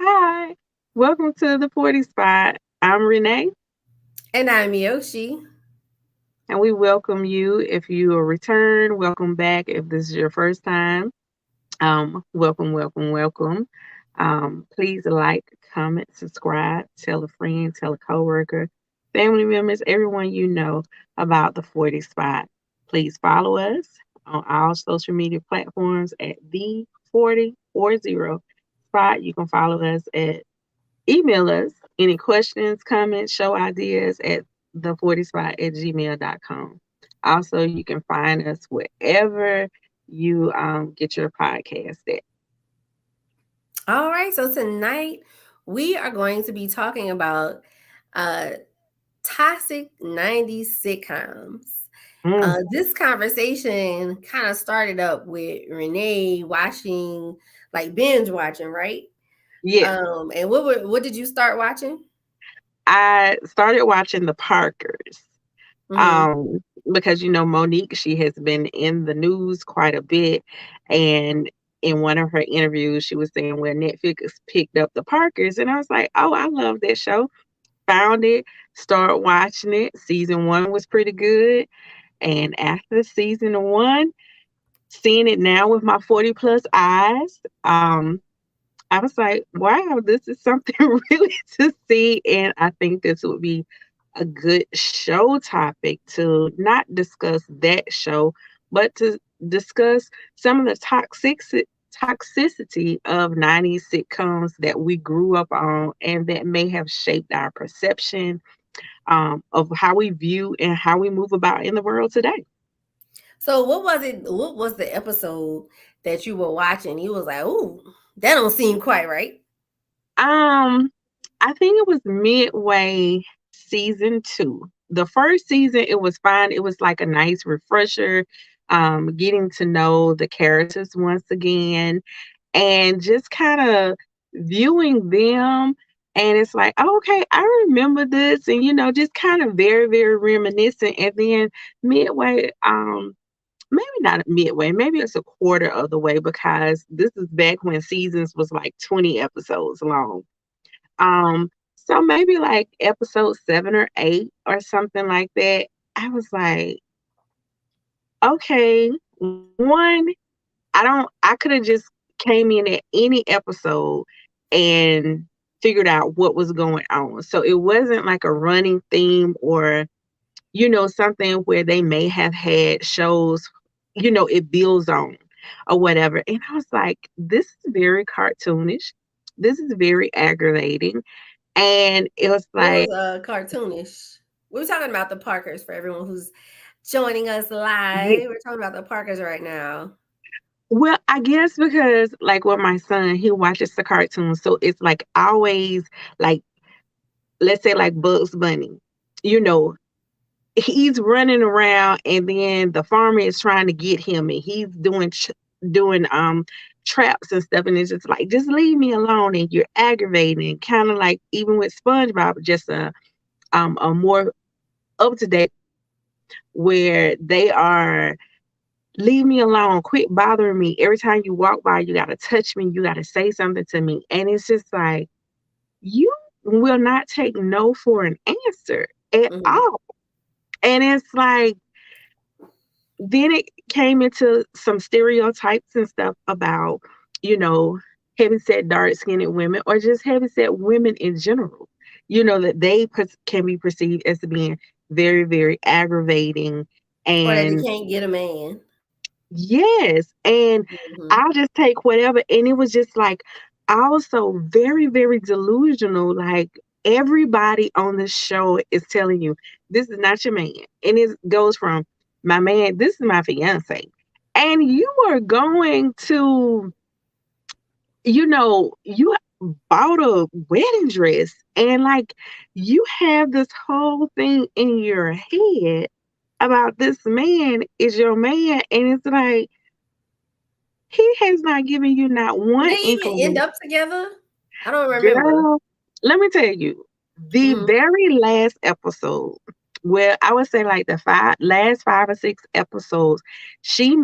Hi, welcome to the 40 Spot. I'm Renee, And I'm Yoshi. and we welcome you if you are return. Welcome back if this is your first time. Welcome, welcome, welcome. Please like, comment, subscribe, tell a friend, tell a coworker, family members, everyone you know about the 40 Spot. Please follow us on all social media platforms at the 4040 Spot. You can follow us at email us any questions, comments, show ideas at the40spot at gmail.com. Also, you can find us wherever you get your podcast at. All right, so tonight we are going to be talking about uh, toxic 90s sitcoms. Mm, This conversation kind of started up with Renee watching, like binge watching, right? yes, And what did you start watching? I started watching the Parkers Mm-hmm. um, because, Monique, she has been in the news quite a bit. And in one of her interviews, she was saying, well, Netflix picked up the Parkers. And I was like, oh, I love that show. Found it, started watching it. Season one was pretty good. And after season one, seeing it now with my 40 plus eyes, I was like, wow, this is something really to see. And I think this would be a good show topic to not discuss that show, but to discuss some of the toxicity of 90s sitcoms that we grew up on and that may have shaped our perception of how we view and how we move about in the world today. So what was it? What was the episode that you were watching? You was like, "Ooh, that don't seem quite right." Um, I think it was midway season two. The first season, it was fine. It was like a nice refresher, getting to know the characters once again and just kind of viewing them. And it's like, oh, okay, I remember this, and just kind of very, very reminiscent. And then midway, maybe not midway, maybe it's a quarter of the way because this is back when seasons was like 20 episodes long. So maybe like episode 7 or 8 or something like that. I was like, okay, one, I could have just came in at any episode and figured out what was going on. So it wasn't like a running theme or, something where they may have had shows, it builds on or whatever. And I was like, this is very cartoonish. This is very aggravating. And it was What was like, cartoonish? We were talking about the Parkers for everyone who's joining us yeah, live. We're talking about the Parkers right now. well, I guess because like with my son, he watches the cartoons. So it's like always like, let's say like Bugs Bunny, you know, he's running around and then the farmer is trying to get him and he's doing traps and stuff. And it's just like, just leave me alone. And you're aggravating, kind of like even with SpongeBob, just a more up to date where they are, leave me alone, quit bothering me. Every time you walk by, you got to touch me, you got to say something to me. And it's just like, you will not take no for an answer at Hmm. all. And it's like, then it came into some stereotypes and stuff about, you know, heavy set, dark skinned women or just heavy set women in general, that they can be perceived as being very, very aggravating. Or that they And can't get a man. yes, and Hmm. I'll just take whatever. And it was just like also very, very delusional. Like everybody on the show is telling you, this is not your man. And it goes from my man, this is my fiance. And you are going to, you bought a wedding dress and like you have this whole thing in your head about this man is your man. And it's like, he has not given you not Did one they even end inkling. up together? I don't remember. Girl, let me tell you, the Hmm. very last episode, well, I would say like the last 5 or 6 episodes, she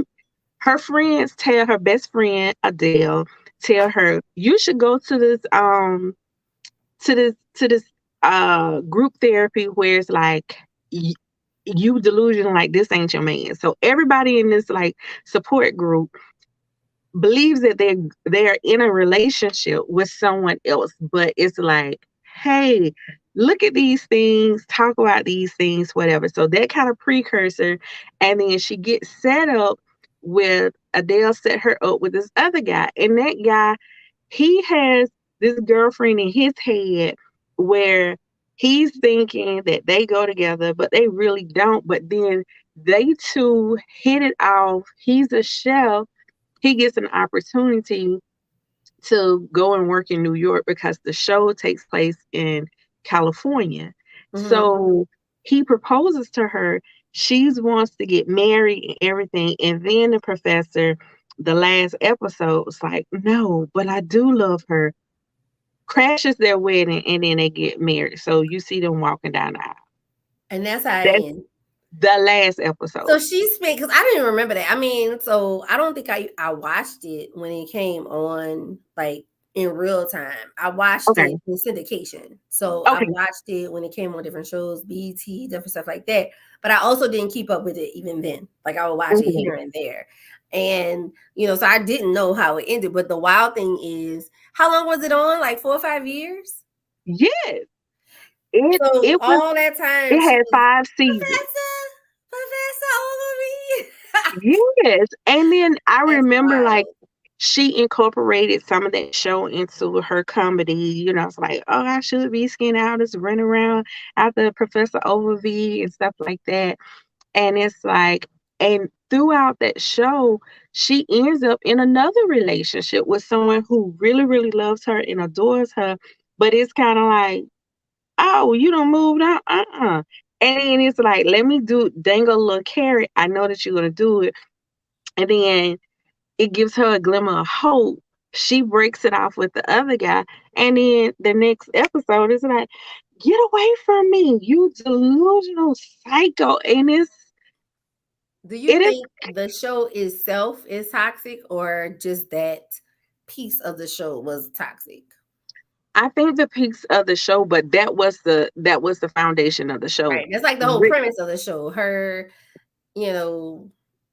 her friends tell her best friend Adele tell her, you should go to this group therapy where it's like you delusional, like this ain't your man. So everybody in this like support group believes that they're in a relationship with someone else, but it's like, hey, look at these things, talk about these things, whatever. So that kind of precursor, and then she gets set up with Adele set her up with this other guy, and that guy, he has this girlfriend in his head where he's thinking that they go together, but they really don't. But then they two hit it off. He's a chef, he gets an opportunity to go and work in New York because the show takes place in California. Mm-hmm. So he proposes to her. She wants to get married and everything. And then the professor, the last episode, was like, no, but I do love her. Crashes their wedding and then they get married. So you see them walking down the aisle. And that's how it That's ends. the last So episode. she spent, because I didn't remember that. I mean, so I don't think I watched it when it came on like in real time. I watched Okay. it in syndication. So I Okay. watched it when it came on different shows, BET, different stuff like that. But I also didn't keep up with it even then. Like I would watch it Mhm. here and there. And so I didn't know how it ended. But the wild thing is, how long was it on? Like 4 or 5 years? Yes. It So it was all that time it she had was 5 seasons. Professor. Yes, and then I That's remember, like, wild. she incorporated some of that show into her comedy, it's like, "Oh, I should be skin out, just running around after Professor Overview," and stuff like that, and it's like and throughout that show, she ends up in another relationship with someone who really, really loves her and adores her, but it's kinda like, "Oh, you done moved on? Uh-uh." And then it's like, "Let me do dangle a little carrot. I know that you're gonna do it." And then it gives her a glimmer of hope. She breaks it off with the other guy. And then the next episode is like, get away from me, you delusional psycho. And Do you it is think the show itself is toxic or just that piece of the show was toxic? I think the peaks of the show, but that was the foundation of the show. Right. That's like the whole Re- premise of the show. Her, you know,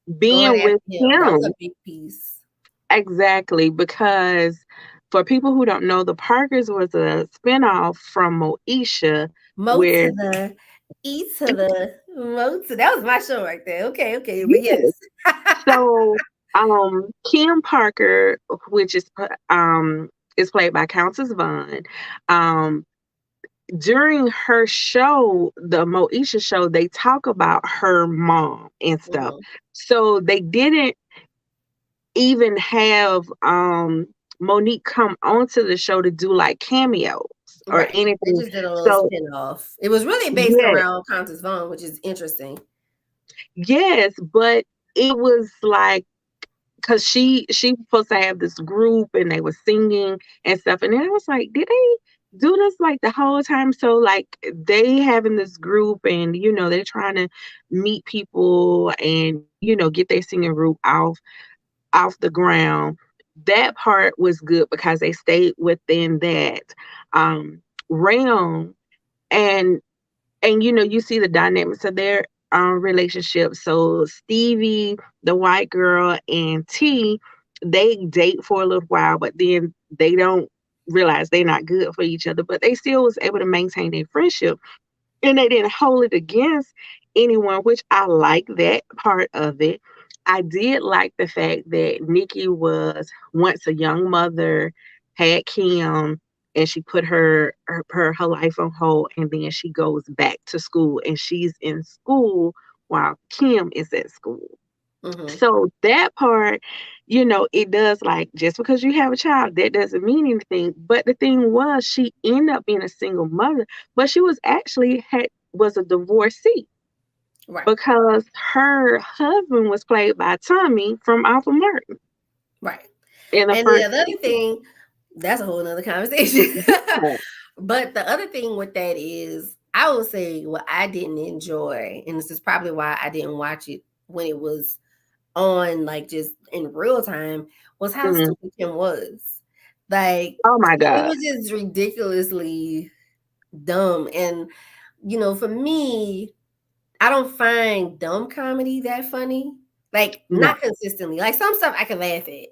going Being after with him. That was a him. big piece. Exactly, because for people who don't know, the Parkers was a spinoff from Moesha, Mo to where the E to the Mo to that was my show right there. Okay, okay. But yes. yes. So, Kim Parker, which is played by Countess Vaughn, um, during her show, the Moesha show, they talk about her mom and stuff. Mhm. So they didn't even have Monique come onto the show to do like cameos or Right. They anything. just did a little So spin-off. It was really based yes, around Countess Vaughn, which is interesting. yes, but it was like because she was supposed to have this group and they were singing and stuff, and then I was like, did they do this like the whole time? So like they having this group and they're trying to meet people and get their singing group off the ground. That part was good because they stayed within that um realm, and you see the dynamics of their relationship. So Stevie, the white girl, and T, they date for a little while, but then they don't realize they're not good for each other, but they still was able to maintain their friendship and they didn't hold it against anyone, which I like that part of it. I did like the fact that Nikki was once a young mother, had Kim, and she put her life on hold, and then she goes back to school, and she's in school while Kim is at school. Hmm. So that part, it does like just because you have a child, that doesn't mean anything. But the thing was, she ended up being a single mother, but she was actually was a divorcee Right. because her husband was played by Tommy from Alpha Martin Right. in the And the first other season. thing, that's a whole nother conversation. Yeah. But the other thing with that is, I would say what I didn't enjoy, and this is probably why I didn't watch it when it was on like just in real time was how Mhm. stupid Kim was. Like Oh my it God. was just ridiculously dumb. And for me, I don't find dumb comedy that funny. Like No. not consistently. Like some stuff I can laugh at,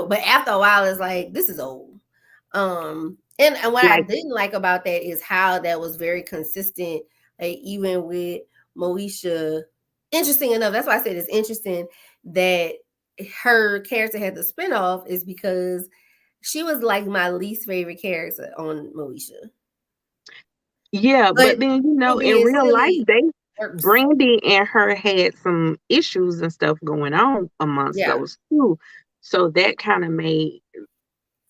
but after a while it's like this is old. And what I Like, didn't like about that is how that was very consistent, like even with Moesha. Interesting enough, that's why I said it's interesting that her character had the spinoff is because she was like my least favorite character on Moesha. yeah, But but then it in being real life, silly they works. Brandy and her had some issues and stuff going on amongst Yeah. those two. So that kind of made,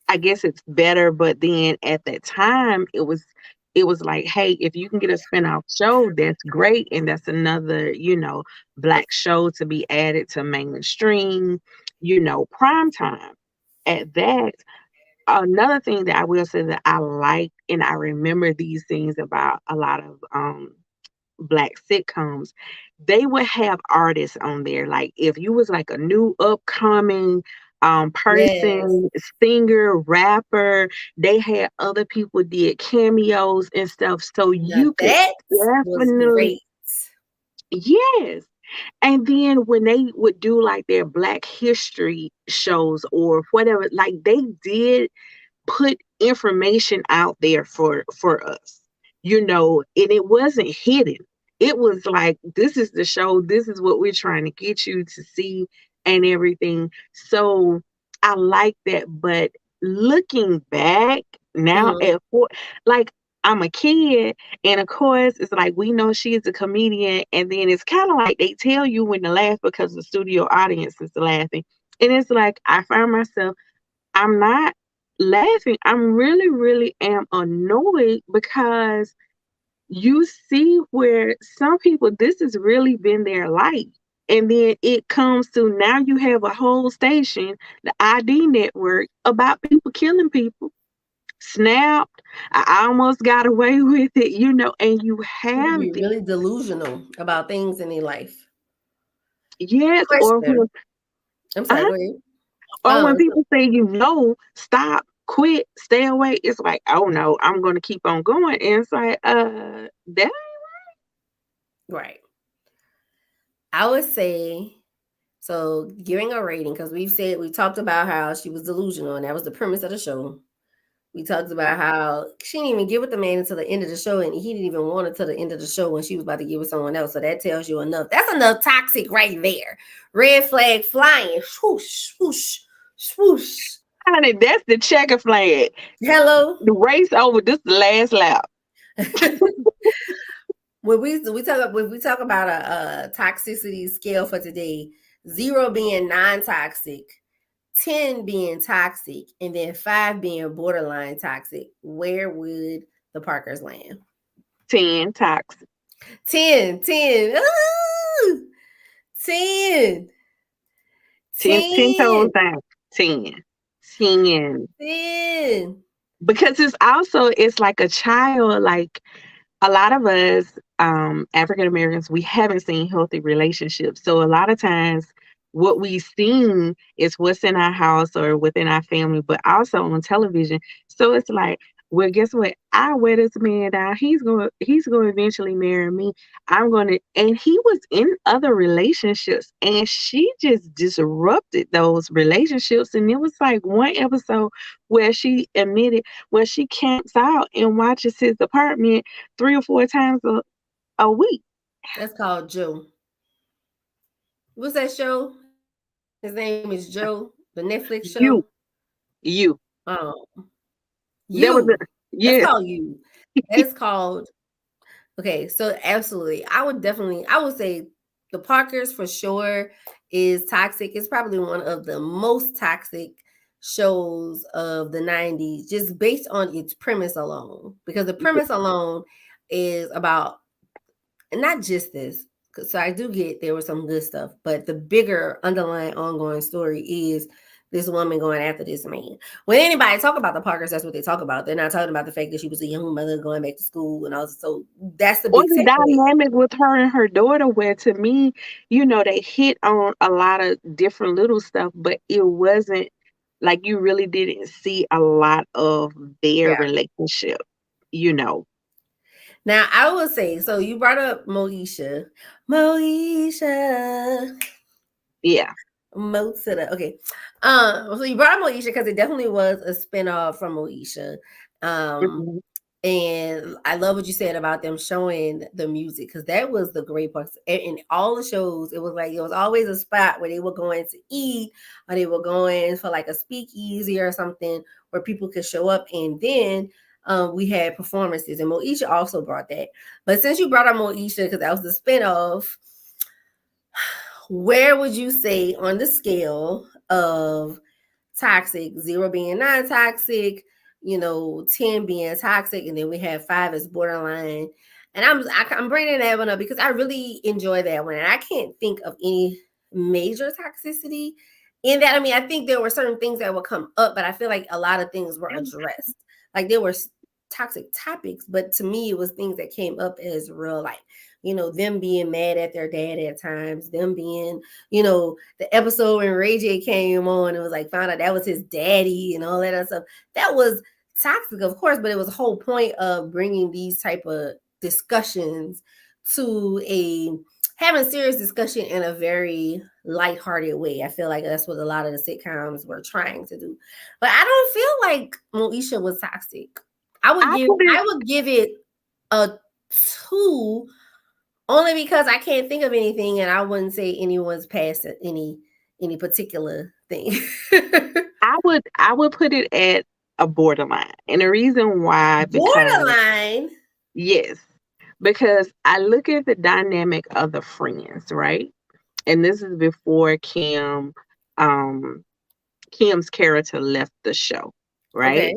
I guess it's better, but then at that time it was like, hey, if you can get a spinoff show, that's great. And that's another, black show to be added to mainstream, prime time. At that, another thing that I will say that I like, and I remember these things about a lot of black sitcoms, they would have artists on there. Like if you was like a new upcoming Yes. person, singer, rapper, they had other people did cameos and stuff. So Now you could that was definitely, great. yes. And then when they would do like their black history shows or whatever, like they did put information out there for us, and it wasn't hidden. It was like, this is the show, this is what we're trying to get you to see and everything. So I like that. But looking back now Hmm. at what, like, I'm a kid, and of course it's like we know she's a comedian, and then it's kind of like they tell you when to laugh because the studio audience is laughing. And it's like I find myself, I'm not laughing. I'm really, really am annoyed because you see where some people, this has really been their life. And then it comes to now you have a whole station, the ID network, about people killing people. Snapped. I almost got away with it, and you People have be really delusional about things in their life. yes, Question. I'm sorry, uh go ahead. or when So people say, stop, quit, stay away, it's like, oh no, I'm gonna keep on going. And it's like, that right. I would say so giving a rating, because we talked about how she was delusional and that was the premise of the show. We talked about how she didn't even get with the man until the end of the show, and he didn't even want it till the end of the show when she was about to get with someone else. So that tells you enough. That's enough toxic right there. Red flag flying. Swoosh, swoosh, swoosh. honey, that's the checker flag. Hello. The race over, this the last lap. When we talk about a toxicity scale for today, 0 being non-toxic, 10 being toxic, and then 5 being borderline toxic, where would the Parkers land? 10 toxic. 10, 10, ooh, 10, 10 toes 10, down. 10. 10. 10. Because it's like a child, like a lot of us, African Americans, we haven't seen healthy relationships. So a lot of times what we've seen is what's in our house or within our family, but also on television. So it's like, well, guess what? I wear this man down. He's going to eventually marry me. I'm going to, and he was in other relationships, and she just disrupted those relationships. And it was like one episode where she admitted, when she camps out and watches his apartment 3 or 4 times a week. That's called Joe. What's that show? His name is Joe, the Netflix show. You, you. Um, There was you. a That's yes, called you. That is called. Okay, so absolutely. I would say the Parkers for sure is toxic. It's probably one of the most toxic shows of the 90s, just based on its premise alone. Because the premise alone is about, and not just this, so I do get there was some good stuff, but the bigger underlying ongoing story is this woman going after this man. When anybody talk about the Parkers, that's what they talk about. They're not talking about the fact that she was a young mother going back to school and all. So that's the Or big the takeaway. dynamic with her and her daughter, where to me, they hit on a lot of different little stuff, but it wasn't like you really didn't see a lot of their Yeah. relationship, you know. Now I will say, so you brought up Moesha. Moesha. Yeah. Mo to the okay. So you brought up Moesha because it definitely was a spinoff from Moesha. Um, Mhm. and I love what you said about them showing the music because that was the great part. In all the shows, it was like it was always a spot where they were going to eat or they were going for like a speakeasy or something where people could show up. And then we had performances, and Moesha also brought that. But since you brought up Moesha because that was the spinoff, where would you say on the scale of toxic, 0 being non-toxic, 10 being toxic, and then we have 5 as borderline? And I'm bringing that one up because I really enjoy that one, and I can't think of any major toxicity in that. I mean, I think there were certain things that would come up, but I feel like a lot of things were addressed. Like there were toxic topics, but to me, it was things that came up as real life. Them being mad at their dad at times, them being, the episode when Ray J came on, it was like found out that was his daddy and all that other stuff. That was toxic, of course, but it was the whole point of bringing these type of discussions to a having serious discussion in a very lighthearted way. I feel like that's what a lot of the sitcoms were trying to do. But I don't feel like Moesha was toxic. I would I give put it I would give it a 2 only because I can't think of anything and I wouldn't say anyone's past any particular thing. I would put it at a borderline. And the reason why, because Borderline. yes, because I look at the dynamic of the friends, right? And this is before um Kim's character left the show, right? Okay.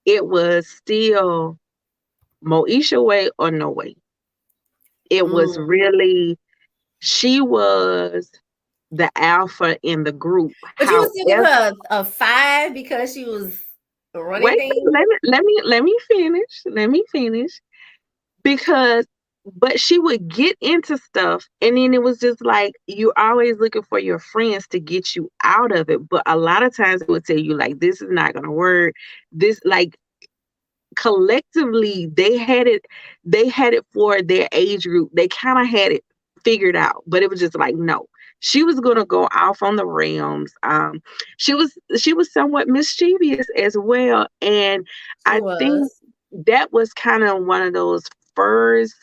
It was still Moesha way or no way. It was Mm. really, she was the alpha in the group. But you would still give However, her a 5 because she was running wait, things? let me finish because but she would get into stuff and then it was just like you always looking for your friends to get you out of it, but a lot of times it would tell you like this is not gonna work. This like collectively they had it for their age group. They kind of had it figured out, but it was just like no. She was gonna go off on the realms. She was somewhat mischievous as well, and She I think was. that was kind of one of those first,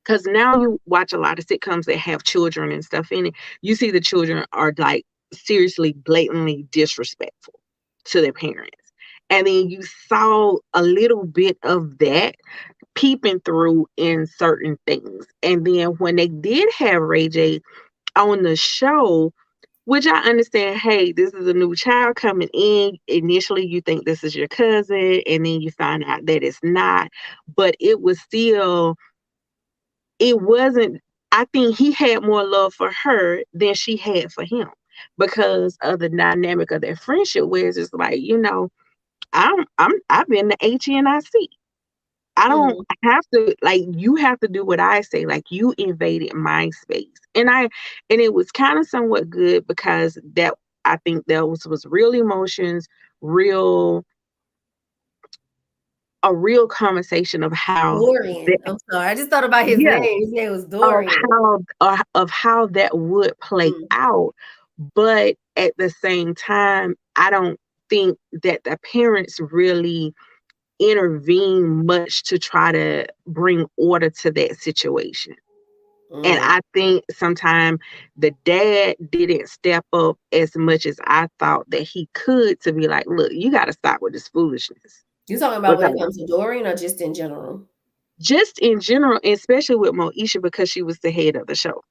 because now you watch a lot of sitcoms that have children and stuff in it. You see the children are like seriously, blatantly disrespectful to their parents. And then you saw a little bit of that peeping through in certain things. And then when they did have Ray J on the show, which I understand, hey, this is a new child coming in. Initially, you think this is your cousin, and then you find out that it's not. But it wasn't, I think he had more love for her than she had for him because of the dynamic of their friendship, where it's just like, I've been the HNIC. I don't Mhm. have to, like, you have to do what I say. Like, you invaded my space. And it was kind of somewhat good because that, I think that was real emotions, real a real conversation of how Dorian. that, I'm sorry. I just thought about his yeah, name. His name was of Dorian. how that would play Mm. out. But at the same time, I don't think that the parents really intervene much to try to bring order to that situation. And Mm. I think sometimes the dad didn't step up as much as I thought that he could, to be like, look, you got to stop with this foolishness. You talking about when it Because comes to Dorian or just in general? just in general, especially with Moesha, because she was the head of the show.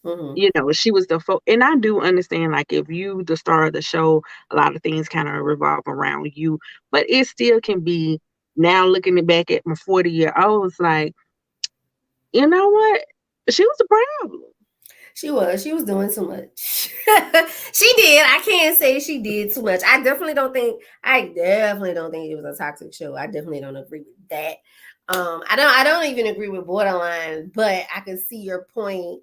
Mhm. She was and I do understand, like, if you the star of the show, a lot of things kind of revolve around you, but it still can be, now looking back at my 40-year-olds, like, you know what? She was a problem. She was doing too much. She did. I can't say she did too much. I definitely don't think it was a toxic show. I definitely don't agree with that. I don't even agree with borderline, but I can see your point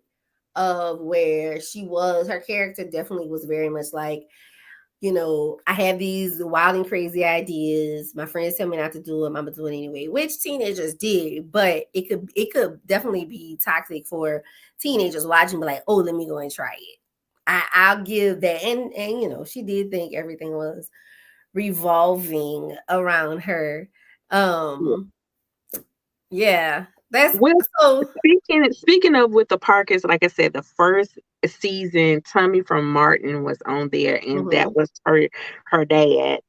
of where her character definitely was very much like, I have these wild and crazy ideas. My friends tell me not to do them. I'm gonna do it anyway, which teenagers did, but it could definitely be toxic for teenagers watching, be like, oh, let me go and try it. I'll give that, and she did think everything was revolving around her. Um, yeah, that's Well, so. speaking of with the Parkers, like I said, the first season, Tommy from Martin was on there, and that Mhm. was her dad,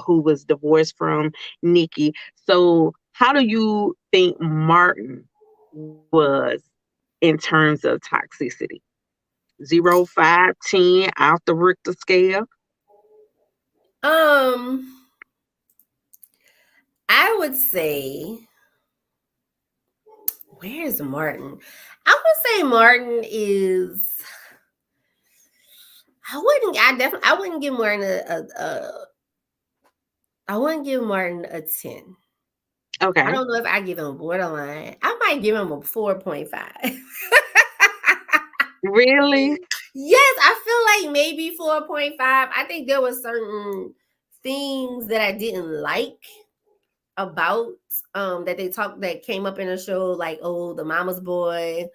who was divorced from Nikki. So, how do you think Martin was in terms of toxicity? 0, 5, 10 out the Richter scale. Um, I would say, where's Martin? I would say Martin is. I wouldn't give Martin I wouldn't give Martin a 10. I Okay, don't know if I give him a borderline. I might give him a 4.5. really? Yes, I feel like maybe 4.5. I think there were certain things that I didn't like about that came up in the show, like, oh, the mama's boy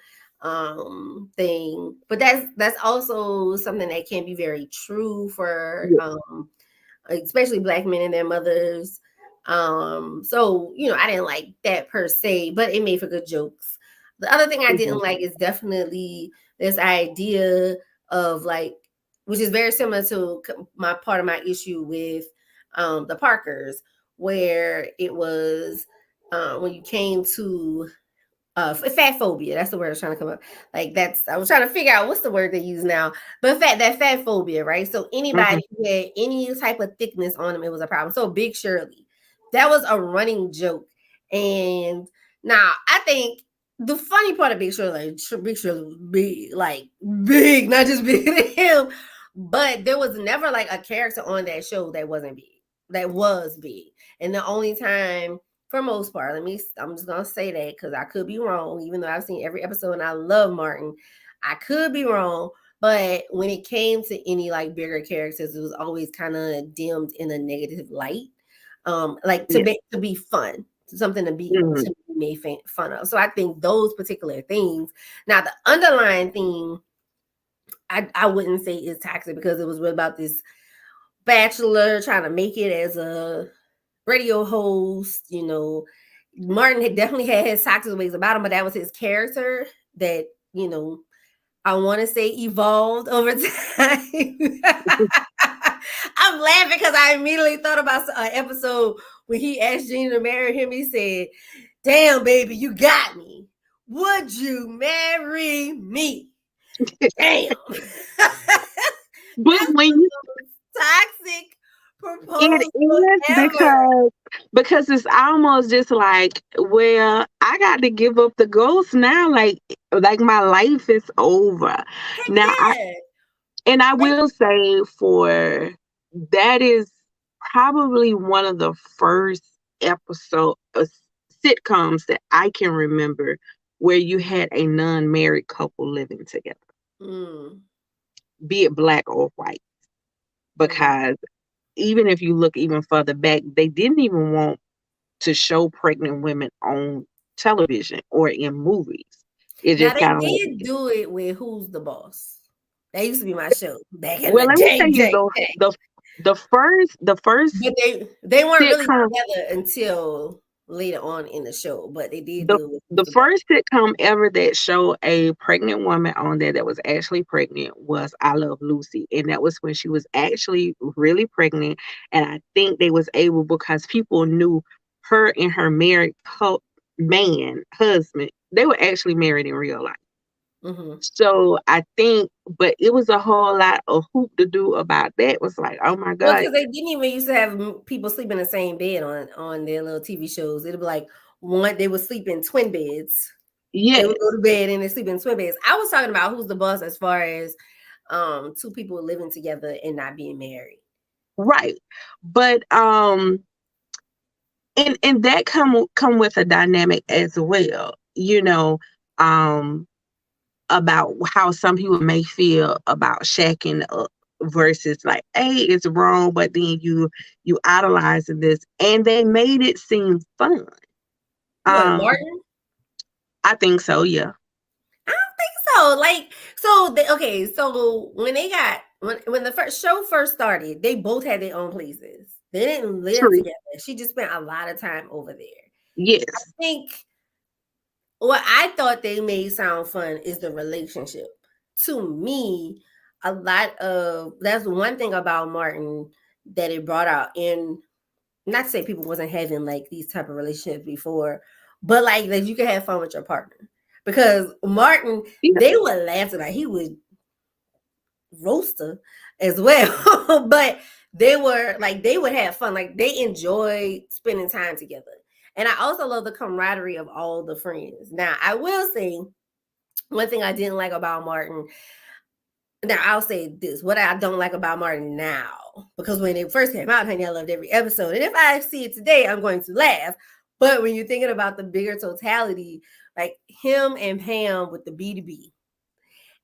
thing. But that's also something that can be very true for Yeah. especially black men and their mothers. So I didn't like that per se, but it made for good jokes. The other thing I Mhm. didn't like is definitely this idea of, like, which is very similar to my part of my issue with the Parkers, where it was when you came to fat phobia. That's the word I was trying to come up. Like, I was trying to figure out what's the word they use now. But fat phobia, right? So Mhm. anybody who had any type of thickness on them, it was a problem. So Big Shirley, that was a running joke. And now I think the funny part of Big Shirley, Big Shirley was big, like big, not just big to him. But there was never like a character on that show that wasn't big, that was big. And the only time, for most part, I'm just gonna say that because I could be wrong, even though I've seen every episode and I love Martin. I could be wrong, but when it came to any like bigger characters, it was always kind of dimmed in a negative light. Like to Yeah. be fun, something Mhm. to be made fun of. So I think those particular things. Now the underlying thing, I wouldn't say is toxic, because it was really about this bachelor trying to make it as a radio host. Martin had definitely had his toxic ways about him, but that was his character that, I want to say evolved over time. I'm laughing because I immediately thought about an episode when he asked Gina to marry him. He said, "Damn, baby, you got me. Would you marry me?" Damn. But That's when the you most toxic it proposal is ever. because it's almost just like, well, I got to give up the ghost now. Like my life is over. Heck Now yeah. I Like, will say for that is probably one of the first episode sitcoms that I can remember where you had a non-married couple living together, mm, be it black or white, mm. because even if you look even further back, they didn't even want to show pregnant women on television or in movies. It Now just they kind of did like, do it with Who's the Boss. That used to be my show back in well, the let me tell day, you day, though, day. the first But they weren't really sitcom, together until later on in the show. But they did the do it with Who's the the Boss. first sitcom ever that showed a pregnant woman on there that was actually pregnant was I Love Lucy, and that was when she was actually really pregnant. And I think they was able because people knew her and her married man husband. They were actually married in real life. Mm-hmm. So I think, but it was a whole lot of hoop to do about that. Was like, oh my Well, god, because they didn't even used to have people sleep in the same bed on their little TV shows. It'd be like one they would sleep in twin beds. They would go Yes. to bed and they sleep in twin beds. I was talking about who's the boss as far as two people living together and not being married. Right. But and that come with a dynamic as well, um about how some people may feel about shacking up versus like, hey, it's wrong, but then you idolizing this, and they made it seem fun. What, um Martin? I think so, yeah. I don't think so. Like, so they, okay, so when they got when the first show first started, they both had their own places. They didn't live True. together. She just spent a lot of time over there. I Yes. think what I thought they made sound fun is the relationship. To me, a lot of that's one thing about Martin that it brought out. And not to say people wasn't having like these type of relationships before, but like that you can have fun with your partner. Because Martin, Yeah. they would laugh about he would roast her as well. But they were like they would have fun. Like they enjoyed spending time together. And I also love the camaraderie of all the friends. Now I will say one thing I didn't like about Martin. Now I'll say this: what I don't like about Martin now, because when it first came out, honey, I loved every episode, and if I see it today, I'm going to laugh. But when you're thinking about the bigger totality, like him and Pam with the B2B,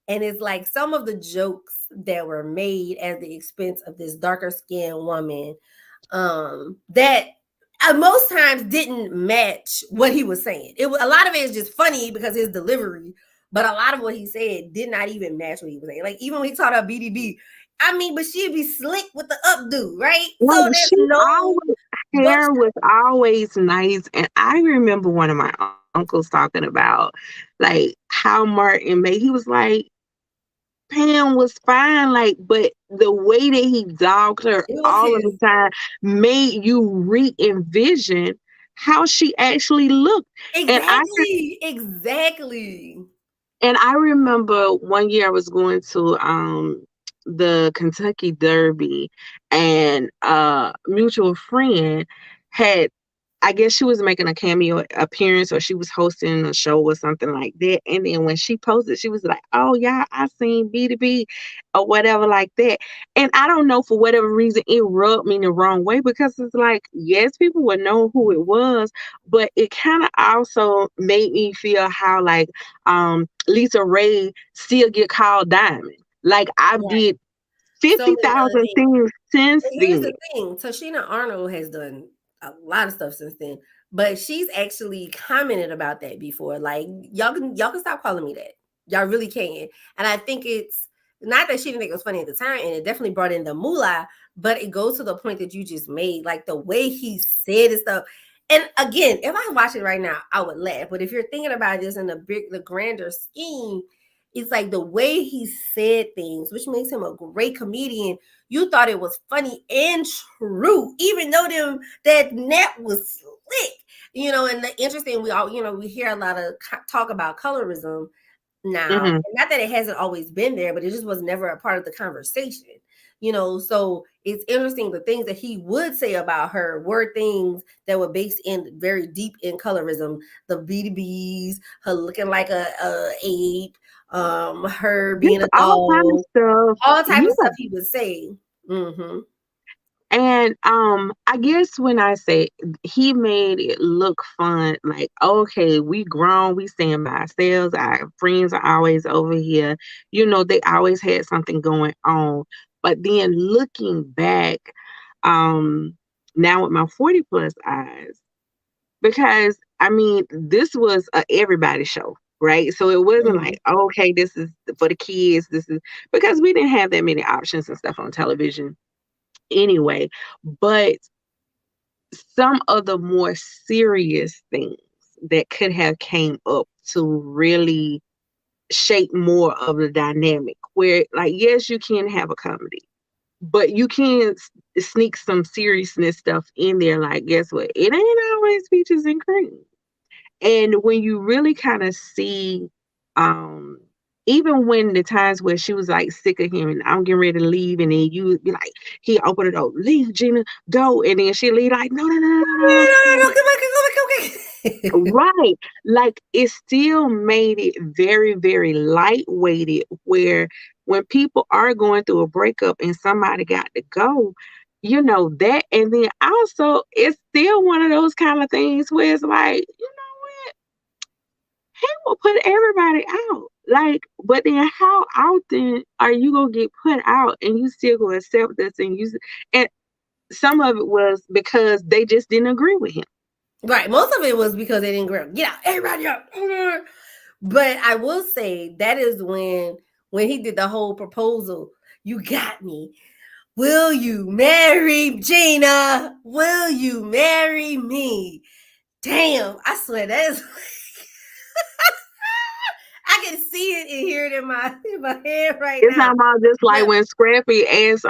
and it's like some of the jokes that were made at the expense of this darker skinned woman, that most times didn't match what he was saying. It was a lot of it is just funny because his delivery, but a lot of what he said did not even match what he was saying. Like even when he taught her BDB, I mean, but she'd be slick with the updo, right? So Like there's she no, always but hair was always nice, and I remember one of my uncles talking about like how Martin made. He was like, Pam was fine, like, but the way that he dogged her it was all of the his time made you re-envision how she actually looked. And I exactly. and I remember one year I was going to the Kentucky Derby, and mutual friend had, I guess she was making a cameo appearance or she was hosting a show or something like that. And then when she posted, she was like, "Oh yeah, I seen B2B or whatever like that." And I don't know, for whatever reason it rubbed me the wrong way, because it's like, yes, people would know who it was, but it kind of also made me feel how like Lisa Ray still get called Diamond. Like I Right. did So many other 50,000 things. things since And here's then. the thing, Tashina Arnold has done a lot of stuff since then, but she's actually commented about that before. Like y'all can stop calling me that. Y'all really can. And I think it's not that she didn't think it was funny at the time, and it definitely brought in the moolah, but it goes to the point that you just made, like the way he said and stuff. And again, if I watch it right now, I would laugh. But if you're thinking about this in the grander scheme, it's like the way he said things, which makes him a great comedian. You thought it was funny and true, even though that net was slick. And the interesting, we all, we hear a lot of talk about colorism now. Hmm. And not that it hasn't always been there, but it just was never a part of the conversation. So it's interesting the things that he would say about her were things that were based in very deep in colorism. The BDBs, her looking like a ape, her being Just a all kind of dog, stuff. all type of Yeah. stuff he would say. Mm-hmm. And I guess when I say he made it look fun, like, okay, we grown, we stand by ourselves, our friends are always over here, they always had something going on. But then looking back, um, now with my 40 plus eyes, because I mean, this was a everybody show, right? So it wasn't Mm-hmm. like, okay, this is for the kids, this is because we didn't have that many options and stuff on television anyway. But some of the more serious things that could have came up to really shape more of the dynamic, where like, yes, you can have a comedy, but you can sneak some seriousness stuff in there. Like, guess what, it ain't always peaches and cream. And when you really kind of see um even when the times where she was like sick of him and I'm getting ready to leave, and then you be like, he opened the door, leave, Gina, go, and then she leave like, no, no, no, no, no, no, no. Come back, come back, come back. Right. Like it still made it very, very lightweighted where when people are going through a breakup and somebody got to go, that. And then also, it's still one of those kind of things where it's like, he will put everybody out. Like, but then how often are you gonna get put out and you still gonna accept this and some of it was because they just didn't agree with him. Right. Most of it was because they didn't grow. Get out, everybody out. But I will say that is when he did the whole proposal. You got me. Will you marry Gina? Will you marry me? Damn, I swear that is. I can see it and hear it in my head right It's now. not about just like But, when Scrappy asked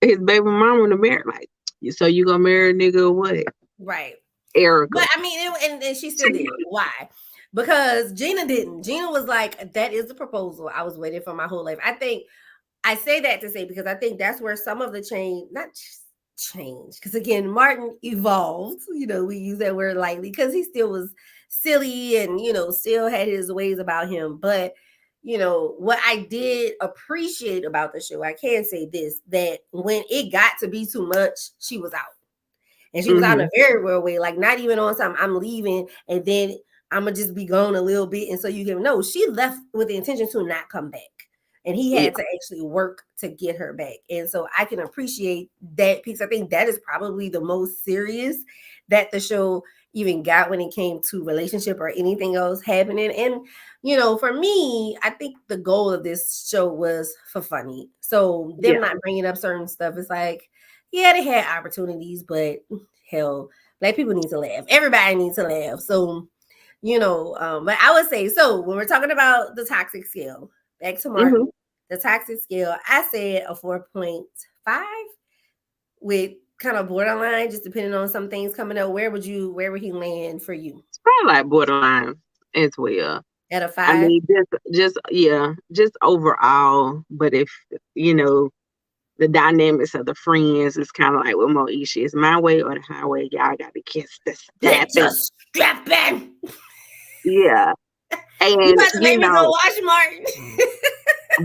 his baby mama to marry, like, so you gonna marry a nigga or what? right. Erica. But I mean, and she still did. Why? Because Gina didn't. Gina was like, that is the proposal I was waiting for my whole life. I think I say that to say because I think that's where some of the change, not change, because again, Martin evolved. We use that word lightly because he still was silly and still had his ways about him. But what I did appreciate about the show, I can say this, that when it got to be too much, she was out. And she was out in a very real way, like not even on something, I'm leaving and then I'm gonna just be gone a little bit. And so you can know she left with the intention to not come back. And he Yeah. had to actually work to get her back. And so I can appreciate that piece. I think that is probably the most serious that the show even got when it came to relationship or anything else happening. And, for me, I think the goal of this show was for funny. So them Yeah. not bringing up certain stuff is like, yeah, they had opportunities, but hell, black people need to laugh. Everybody needs to laugh. So, but I would say, so when we're talking about the toxic scale, back to Mm-hmm. Martin, the toxic scale, I said a 4.5 with kind of borderline, just depending on some things coming up. Where would he land for you? It's probably like borderline as well. At a I 5? mean, just overall. But if you know the dynamics of the friends is kind of like with more issues, my way or the highway. Y'all got to kiss the Get stepping. just strapping. Yeah, You and about to make me go watch Martin.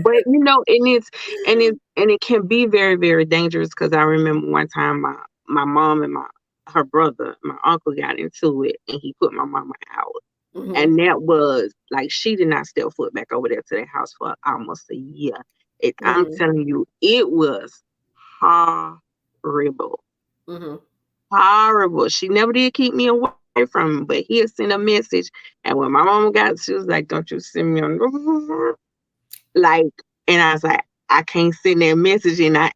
but and it can be very, very dangerous because I remember one time my mom and her brother, my uncle got into it and he put my mama out. Mm-hmm. And that was like she did not step foot back over there to their house for almost a year. I'm Mm-hmm. telling you, it was horrible. Mm-hmm. Horrible. She never did keep me away from him, but he had sent a message. And when my mama got, she was like, "Don't you send me on." Like, and I was like, I can't send that message, and I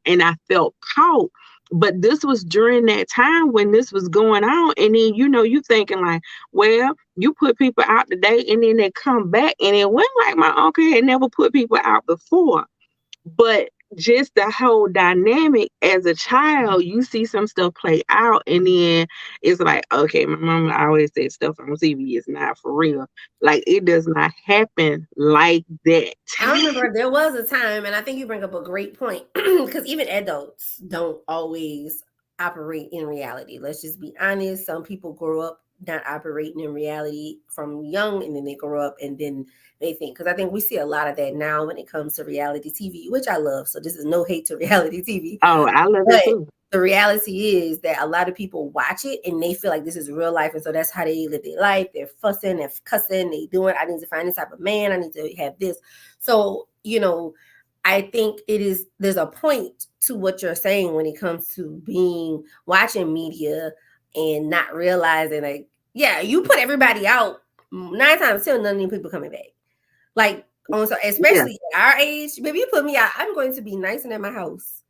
felt caught. But this was during that time when this was going on, and then you thinking like, well, you put people out today, and then they come back, and it went like my uncle had never put people out before. But just the whole dynamic as a child, you see some stuff play out, and then it's like, okay, my mama always said stuff on TV is not for real. Like it does not happen like that. I remember there was a time, and I think you bring up a great point because even adults don't always operate in reality. Let's just be honest. Some people grow up not operating in reality from young, and then they grow up and then they think. Because I think we see a lot of that now when it comes to reality TV, which I love. So this is no hate to reality TV. Oh, I love it But too. the reality is that a lot of people watch it and they feel like this is real life. And so that's how they live their life. They're fussing, they're cussing, they doing, I need to find this type of man. I need to have this. So, I think there's a point to what you're saying when it comes to watching media and not realizing like, yeah, you put everybody out 9 times 10, none of these people coming back. Like, so Yeah, especially at our age, maybe you put me out, I'm going to be nice and at my house.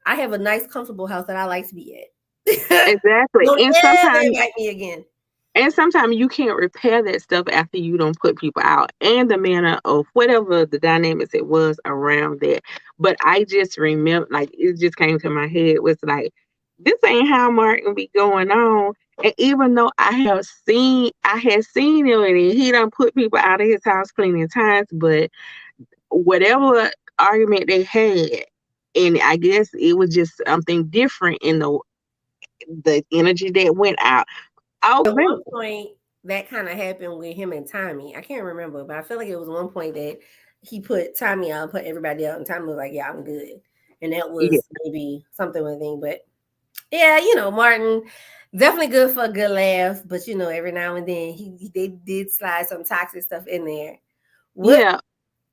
I have a nice, comfortable house that I like to be at. exactly. Don't ever invite me again. And sometimes you can't repair that stuff after you don't put people out and the manner of whatever the dynamics it was around that. But I just remember, like, it just came to my head was like, this ain't how Martin be going on. And even though I had seen him, and he done put people out of his house plenty of times, but whatever argument they had, and I guess it was just something different in the energy that went out. At Okay. one point, that kind of happened with him and Tommy. I can't remember, but I feel like it was one point that he put Tommy out, put everybody out, and Tommy was like, "Yeah, I'm good," and that Yeah, was maybe something with him. But yeah, Martin definitely good for a good laugh. But every now and then they did slide some toxic stuff in there. What yeah.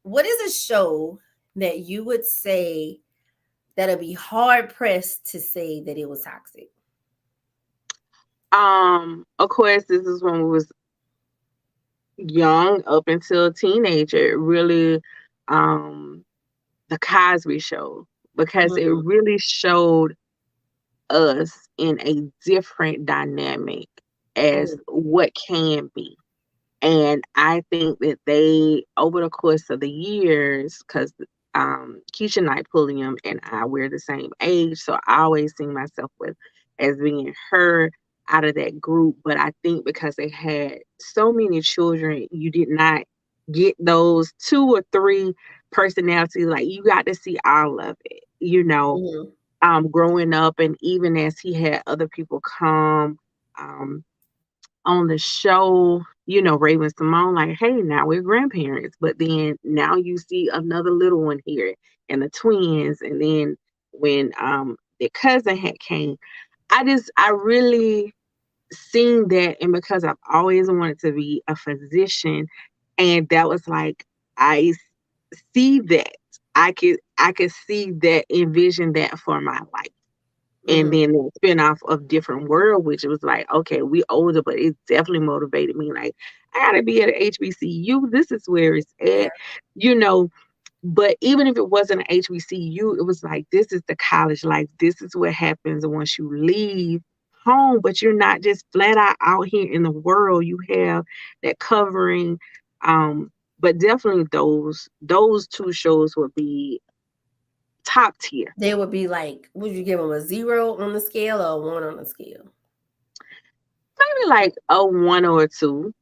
What is a show that you would say that'll be hard pressed to say that it was toxic? Of course, this is when we was young up until a teenager. Really, um, the Cosby Show, because it Mm, really showed us in a different dynamic as mm, what can be. And I think that they, over the course of the years, because Keisha Knight Pulliam and I, we're the same age, so I always see myself with as being her out of that group. But I think because they had so many children, you did not get those two or three personalities. Like you got to see all of it, mm. growing up, and even as he had other people come. Um, on the show, Raven Simone, like, hey, now we're grandparents. But then now you see another little one here and the twins. And then when their cousin had came, I really seen that. And because I've always wanted to be a physician, and that was like, I see that. I could see that, envision that for my life. And Mhm. then the spinoff of Different World, which was like, okay, we older, but it definitely motivated me. Like, I gotta be at a HBCU. This is where it's Yeah, at, you know. But even if it wasn't an HBCU, it was like, this is the college life. This is what happens once you leave home, but you're not just flat out here in the world. You have that covering. But definitely those two shows would be top tier. they would be like, would you give them a 0 on the scale or a 1 on the scale? Maybe like a one or a two.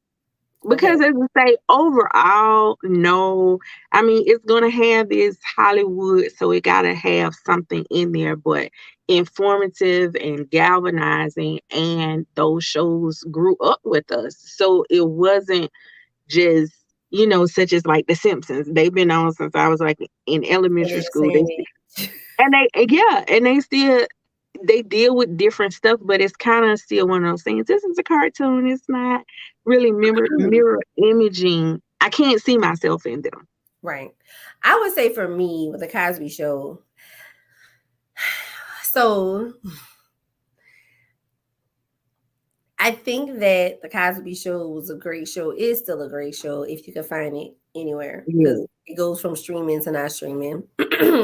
Okay. Because as I say, overall, no. I mean, it's gonna have this Hollywood, so it gotta have something in there, but informative and galvanizing, and those shows grew up with us. So it wasn't just, such as like The Simpsons. They've been on since I was like in So they're elementary the school. same age. And they still they deal with different stuff, but it's kind of still one of those things. This is a cartoon. It's not really mirror imaging. I can't see myself in them. Right. I would say for me with the Cosby Show, so I think that the Cosby Show was a great show. Is still a great show if you can find it anywhere because Yeah. it goes from streaming to not streaming,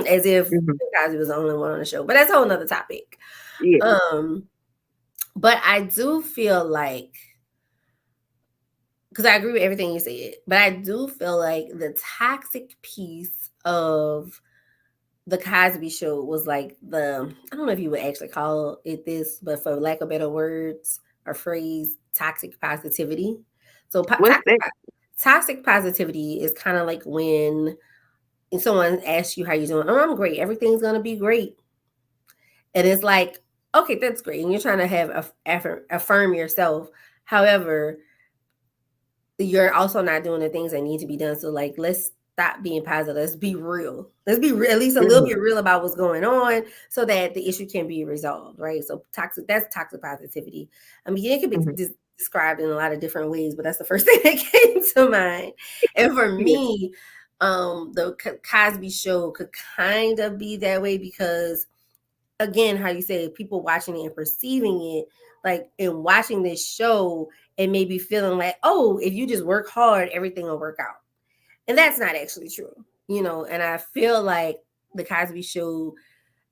as if Hmm. Cosby was the only one on the show. But that's a whole nother topic. Yeah. Um, but I do feel like because I agree with everything you said, but I do feel like the toxic piece of the Cosby Show was like I don't know if you would actually call it this, but for lack of better words or phrase, toxic positivity. So What's that? toxic positivity is kind of like when someone asks you how you're doing. Oh, I'm great. Everything's gonna be great, and it's like, okay, that's great, and you're trying to affirm yourself. However, you're also not doing the things that need to be done. So like, let's stop being positive. Let's be real. Let's be at least a little Hmm. bit real about what's going on so that the issue can be resolved, right? So that's toxic positivity. I mean, it can be Hmm. described in a lot of different ways, but that's the first thing that came to mind. And for Yeah. me, the Cosby Show could kind of be that way because again, how you say people watching it and perceiving it, like in watching this show and maybe feeling like, oh, if you just work hard, everything will work out. And that's not actually true, And I feel like the Cosby Show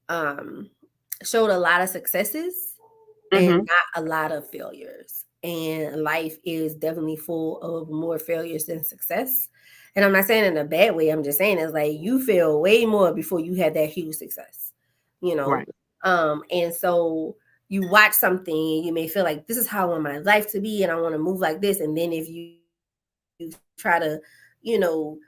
um, showed a lot of successes and Hmm. not a lot of failures. And life is definitely full of more failures than success. And I'm not saying in a bad way. I'm just saying it's like you fail way more before you had that huge success, you know. Right. And so you watch something and you may feel like this is how I want my life to be and I want to move like this. And then if you try to,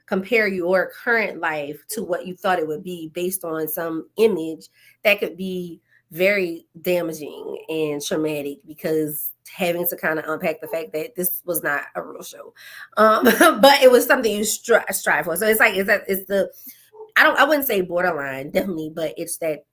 compare your current life to what you thought it would be based on some image, that could be very damaging and traumatic because having to kind of unpack the fact that this was not a real show. But it was something you strive for. So it's like, it's the, I wouldn't say borderline, definitely, but it's that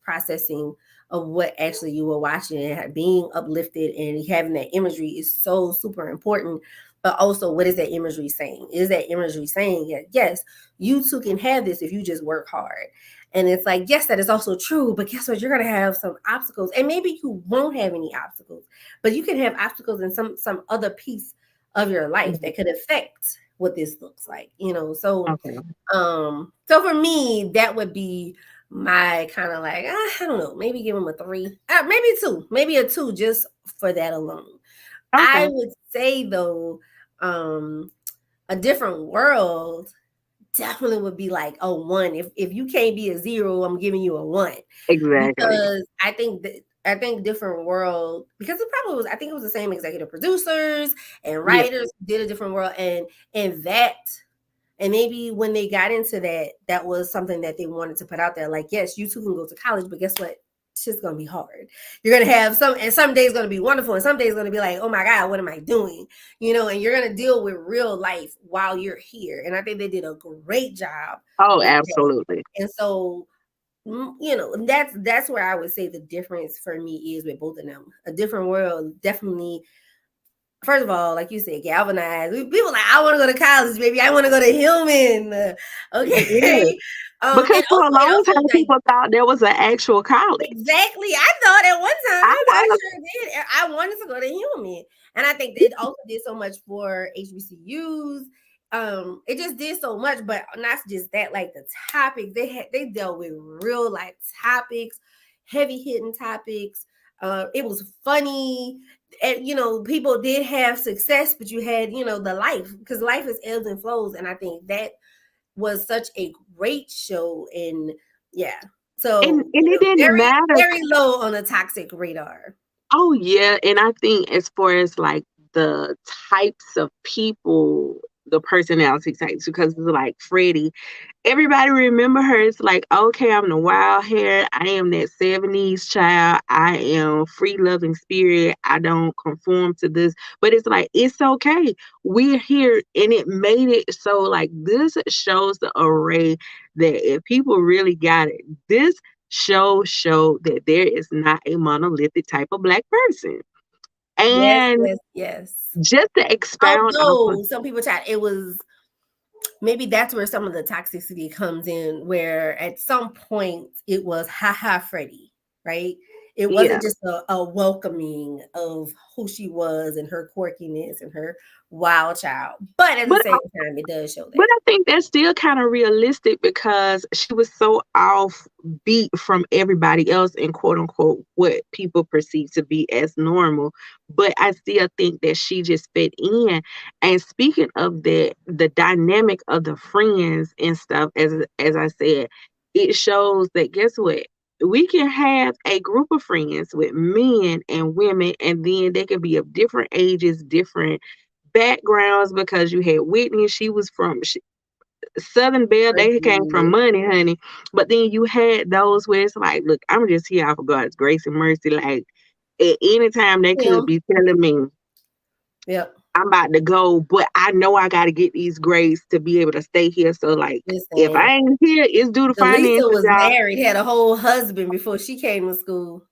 processing of what actually you were watching and being uplifted and having that imagery is so super important. But also, what is that imagery saying? Is that imagery saying that yes, you too can have this if you just work hard? And it's like, yes, that is also true, but guess what? You're gonna have some obstacles, and maybe you won't have any obstacles, but you can have obstacles in some other piece of your life that could affect what this looks like, So Okay. so for me, that would be my kind of like, I don't know, maybe give him a 3, maybe 2, maybe a 2 just for that alone. I Okay. would say though, a different world definitely would be like a 1. If you can't be a 0, I'm giving you a 1 Exactly. because I think different world, because it probably was, I think it was the same executive producers and Yeah. writers who did a different world, and that, and maybe when they got into that, that was something that they wanted to put out there. Like, yes, you too can go to college, but guess what? It's just gonna be hard. You're gonna have some days gonna be wonderful, and some days gonna be like, oh my God, what am I doing? And you're gonna deal with real life while you're here. And I think they did a great job Oh, with that. absolutely. And so, that's where I would say the difference for me is with both of them. A different world definitely, first of all, like you said, galvanized. People like, I want to go to college, baby. I want to go to Hillman. Yeah. Okay. Because And for a also, long time, like, people thought there was an actual college. exactly. I thought at one I time, I was. sure did. I wanted to go to Hillman, and I think it also did so much for HBCUs. It just did so much, but not just that. Like the topics they dealt with real life topics, heavy hitting topics. It was funny, and people did have success, but you had the life, because life is ebbs and flows, and I think that was such a great show. And yeah, And so it didn't very, matter. very low on the toxic radar. Oh, yeah, and I think as far as, like, the types of people, the personality types, because it's like Freddie, everybody remember her. It's like, okay, I'm the wild hair. I am that 70s child. I am free loving spirit. I don't conform to this. But it's like, it's okay. We're here. And it made it so like this shows the array that if people really got it, this show that there is not a monolithic type of black person. Yes, And yes, yes. just to expound off of, Although some people chat, it was, maybe that's where some of the toxicity comes in, where at some point it was haha Freddie, right? It yeah. wasn't just a welcoming of who she was and her quirkiness and her wild child. But at the But same time, it does show But that. I think that's still kind of realistic because she was so off beat from everybody else and quote unquote what people perceive to be as normal. But I still think that she just fit in. And speaking of that, the dynamic of the friends and stuff, as I said, it shows that guess what? We can have a group of friends with men and women, and then they can be of different ages, different backgrounds because you had Whitney, she was from Southern Belle, they came from Agreed. money, honey. But then you had those where it's like, look, I'm just here out for God's grace and mercy. Like at any time they Yeah. could be telling me Yep. I'm about to go, but I know I gotta get these grades to be able to stay here. So like if Listen, I ain't here, it's due to Delisa finances, was y'all. married, had a whole husband before she came to school.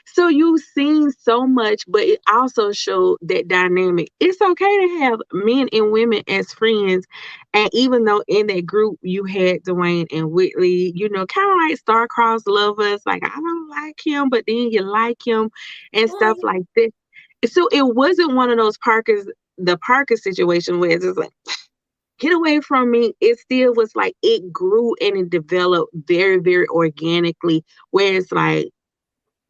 So you've seen so much, but it also showed that dynamic. It's okay to have men and women as friends. And even though in that group you had Dwayne and Whitley, kind of like star-crossed lovers, like I don't like him, but then you like him and stuff Like, like that. So it wasn't one of those the Parker situation where it's just like, get away from me. It still was like it grew and it developed very, very organically, where it's like,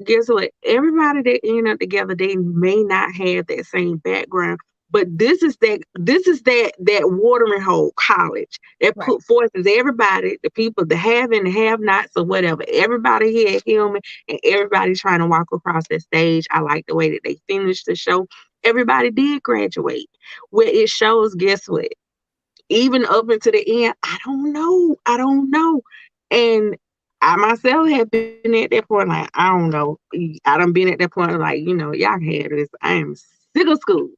guess what? Everybody that end up together, they may not have that same background, But this is that watering hole college that Right. put forces everybody, the people, the have and the have nots or whatever. Everybody here human and everybody trying to walk across that stage. I like the way that they finished the show. Everybody did graduate. Where it shows, guess what? Even up into the end, I don't know. I don't know. And I myself have been at that point, like, I don't know. I done been at that point, like, y'all can have this. I am sick of school.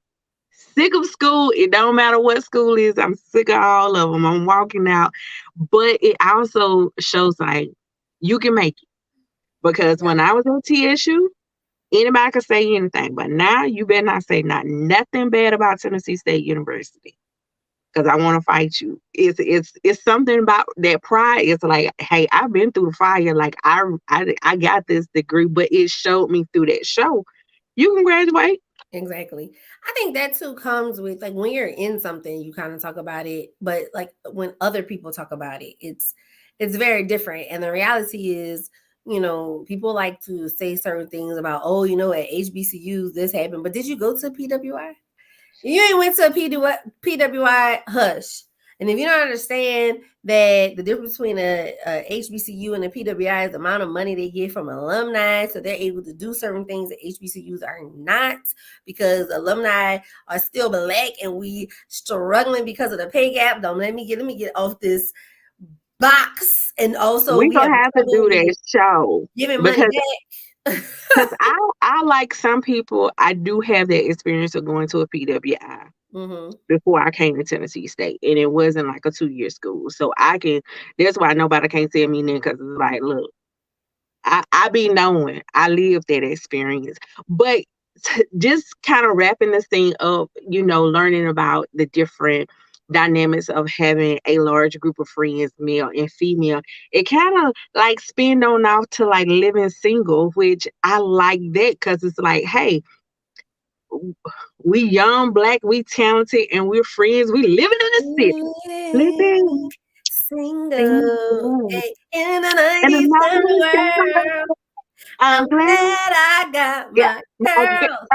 Sick of school. It don't matter what school is. I'm sick of all of them. I'm walking out. But it also shows like you can make it. Because Yeah. when I was at TSU, anybody could say anything. But now you better not say nothing bad about Tennessee State University. Because I want to fight you. It's something about that pride. It's like, hey, I've been through the fire. Like I got this degree, but it showed me through that show. You can graduate. Exactly. I think that too comes with like when you're in something, you kind of talk about it, but like when other people talk about it, it's very different. And the reality is, people like to say certain things about, oh, at HBCUs this happened, but did you go to PWI? You ain't went to a PWI, hush. And if you don't understand that the difference between a HBCU and a PWI is the amount of money they get from alumni, so they're able to do certain things that HBCUs are not, because alumni are still black and we struggling because of the pay gap. Don't let me get off this box. And also We we have gonna have to trouble do with that show giving money because back. because I like some people. I do have that experience of going to a PWI Mm-hmm. before I came to Tennessee State, and it wasn't like a 2 year school. So I can. That's why nobody can't tell me then because it's like, look, I be knowing I lived that experience, but just kind of wrapping this thing up, learning about the different dynamics of having a large group of friends, male and female. It kind of like spin on off to like living single, which I like that because it's like, hey, we young, black, we talented, and we're friends. We living in the city, living Living single single in the in a 90s nice world. I'm I'm glad. glad I got Yeah, my my girl.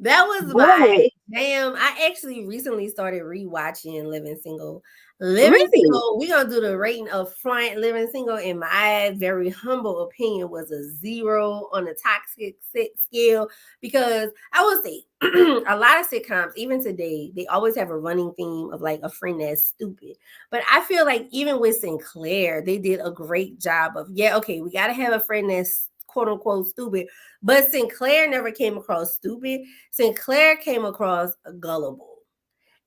That was boy, my jam. I actually recently started rewatching Living Single. Living really. Single, we're gonna do the rating of front. Living Single, in my very humble opinion, was a 0 on the toxic scale, because I would say a lot of sitcoms, even today, they always have a running theme of like a friend that's stupid. But I feel like even with Sinclair, they did a great job of, yeah, okay, we gotta have a friend that's quote unquote stupid. But Sinclair never came across stupid. Sinclair came across gullible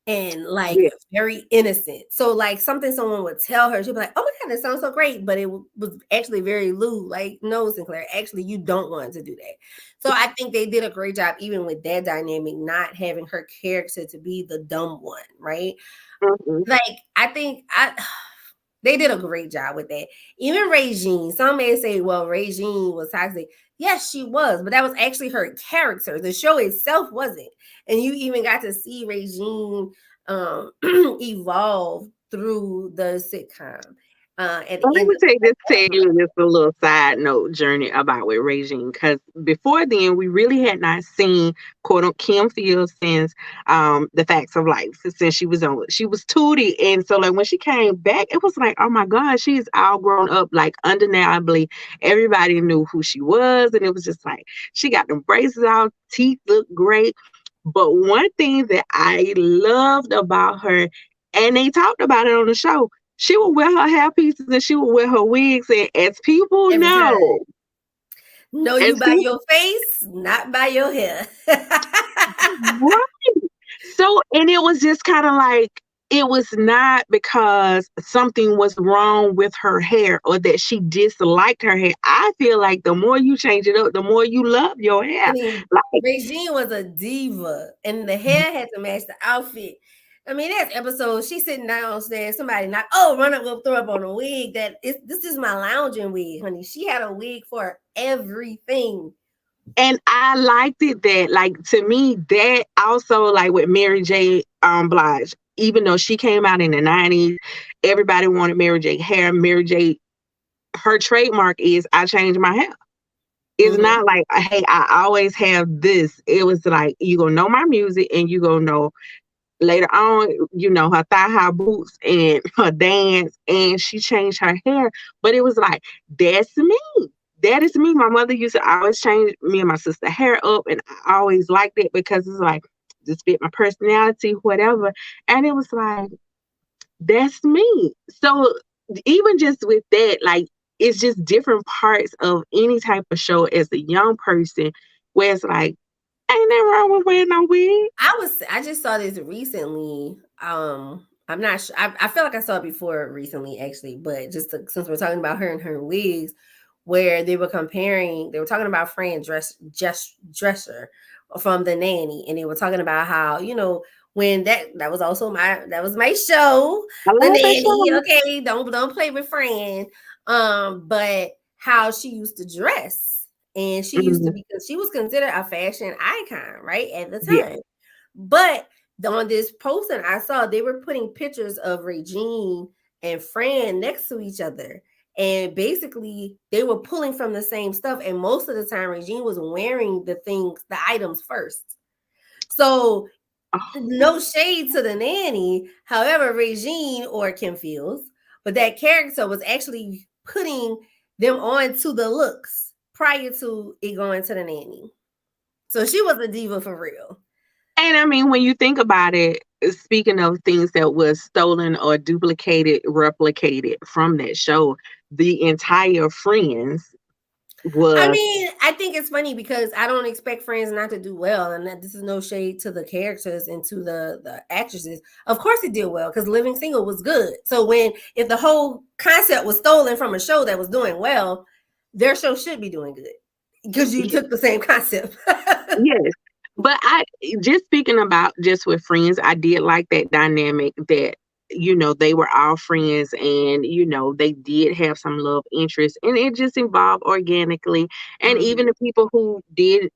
and like Yeah. very innocent. So like something someone would tell her, she'd be like, "Oh my god, that sounds so great," but it was actually very lewd. Like, no, Sinclair, actually, you don't want to do that. So I think they did a great job, even with that dynamic, not having her character to be the dumb one, right? Mhm. Like, I think they did a great job with that. Even Regine, some may say, well, Regine was toxic. Yes, she was, but that was actually her character. The show itself wasn't. And you even got to see Regine evolve through the sitcom. At Well, the let end me of tell you this a little side note journey about with Regine, because before then we really had not seen quote unquote Kim Fields since the Facts of Life, since she was Tootie, and so like when she came back, it was like, oh my God, she's all grown up, like undeniably everybody knew who she was, and it was just like she got them braces out, teeth look great. But one thing that I loved about her, and they talked about it on the show, she would wear her hair pieces and she would wear her wigs. And as people every time. know, Know you as by people your face, not by your hair. right. So, and it was just kind of like, it was not because something was wrong with her hair or that she disliked her hair. I feel like the more you change it up, the more you love your I hair. mean, Like, Regine was a diva, and the hair had to match the outfit. I mean, that's episode. She's sitting downstairs. Somebody knock. Oh, run up, go throw up on a wig. This is my lounging wig, honey. She had a wig for everything. and I liked it that, like, to me, that also, like, with Mary J. Blige, even though she came out in the 90s, everybody wanted Mary J. hair. Mary J. her trademark is I change my hair. It's Mm-hmm. not like, hey, I always have this. It was like, you gonna know my music and you gonna know later on, her thigh high boots and her dance, and she changed her hair. But it was like, that's me. That is me. My mother used to always change me and my sister hair up, and I always liked it because it's like, just fit my personality, whatever. And it was like, that's me. So even just with that, like, it's just different parts of any type of show as a young person where it's like, ain't nothing wrong with wearing no wig. I just saw this recently. I'm not sure. I feel like I saw it before recently, actually, but since we're talking about her and her wigs, where they were talking about Fran Drescher from The Nanny, and they were talking about how, when that was also that was my show, I The love that Nanny. show. Okay, don't play with Fran. But how she used to dress, and Mhm. she was considered a fashion icon, right, at the Yeah. time. But on this posting I saw, they were putting pictures of Regine and Fran next to each other. And basically, they were pulling from the same stuff. And most of the time, Regine was wearing the items first. So, Oh, no shade to The Nanny. However, Regine or Kim Fields, but that character was actually putting them on to the looks prior to it going to The Nanny. So she was a diva for real. and I mean, when you think about it, speaking of things that was stolen or duplicated, replicated from that show, the entire Friends I was, mean, I think it's funny because I don't expect Friends not to do well, and that this is no shade to the characters and to the actresses. Of course, it did well because Living Single was good. So if the whole concept was stolen from a show that was doing well, their show should be doing good because you took the same concept. yes. But I just speaking about just with Friends, I did like that dynamic that, they were all friends and, they did have some love interest and it just evolved organically. And even Mhm. the people who didn't,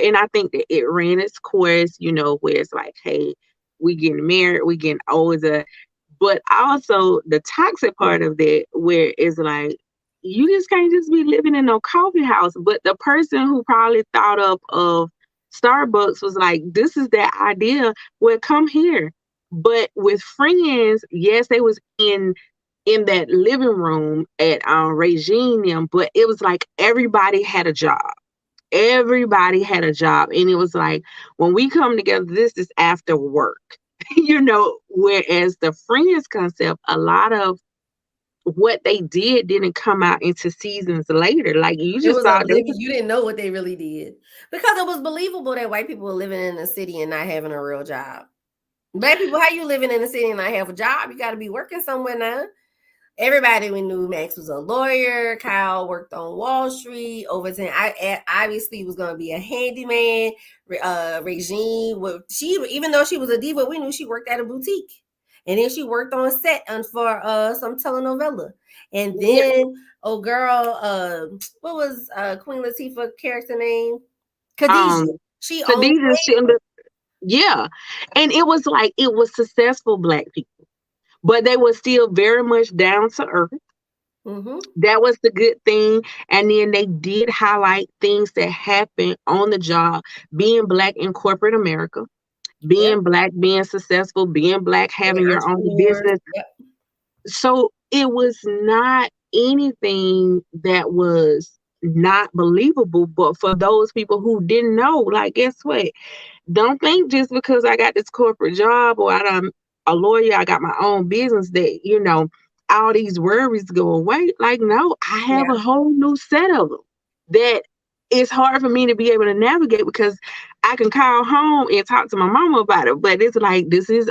and I think that it ran its course, where it's like, hey, we getting married, we getting older. But also the toxic part of that, where it's like, you just can't just be living in no coffee house. But the person who probably thought of Starbucks was like, this is that idea. Well, come here. But with Friends, yes, they was in that living room at Regine, but it was like everybody had a job. Everybody had a job. And it was like, when we come together, this is after work. Whereas the Friends concept, a lot of what they did didn't come out into seasons later. Like, you It just was thought this oblivious. You didn't know what they really did because it was believable that white people were living in the city and not having a real job. Black people, how you living in the city and not have a job? You got to be working somewhere now. Everybody we knew Max was a lawyer. Kyle worked on Wall Street. Overton, obviously was going to be a handyman. Regine, she even though she was a diva, we knew she worked at a boutique, and then she worked on set for some telenovela. And yeah, then, oh girl, what was Queen Latifah character name? um Khadijah. She owned. Khadijah yeah. And it was like, it was successful black people, but they were still very much down to earth. Mm-hmm. That was the good thing. And then they did highlight things that happened on the job, being black in corporate America, Yep. being black, being successful, being black, Being having your own entrepreneurs. business. Yep. So it was not anything that was not believable. But for those people who didn't know, like, guess what? Don't think just because I got this corporate job or I'm a lawyer, I got my own business that, all these worries go away. Like, no, I have Yeah. a whole new set of them that it's hard for me to be able to navigate because I can call home and talk to my mama about it. But it's like, this is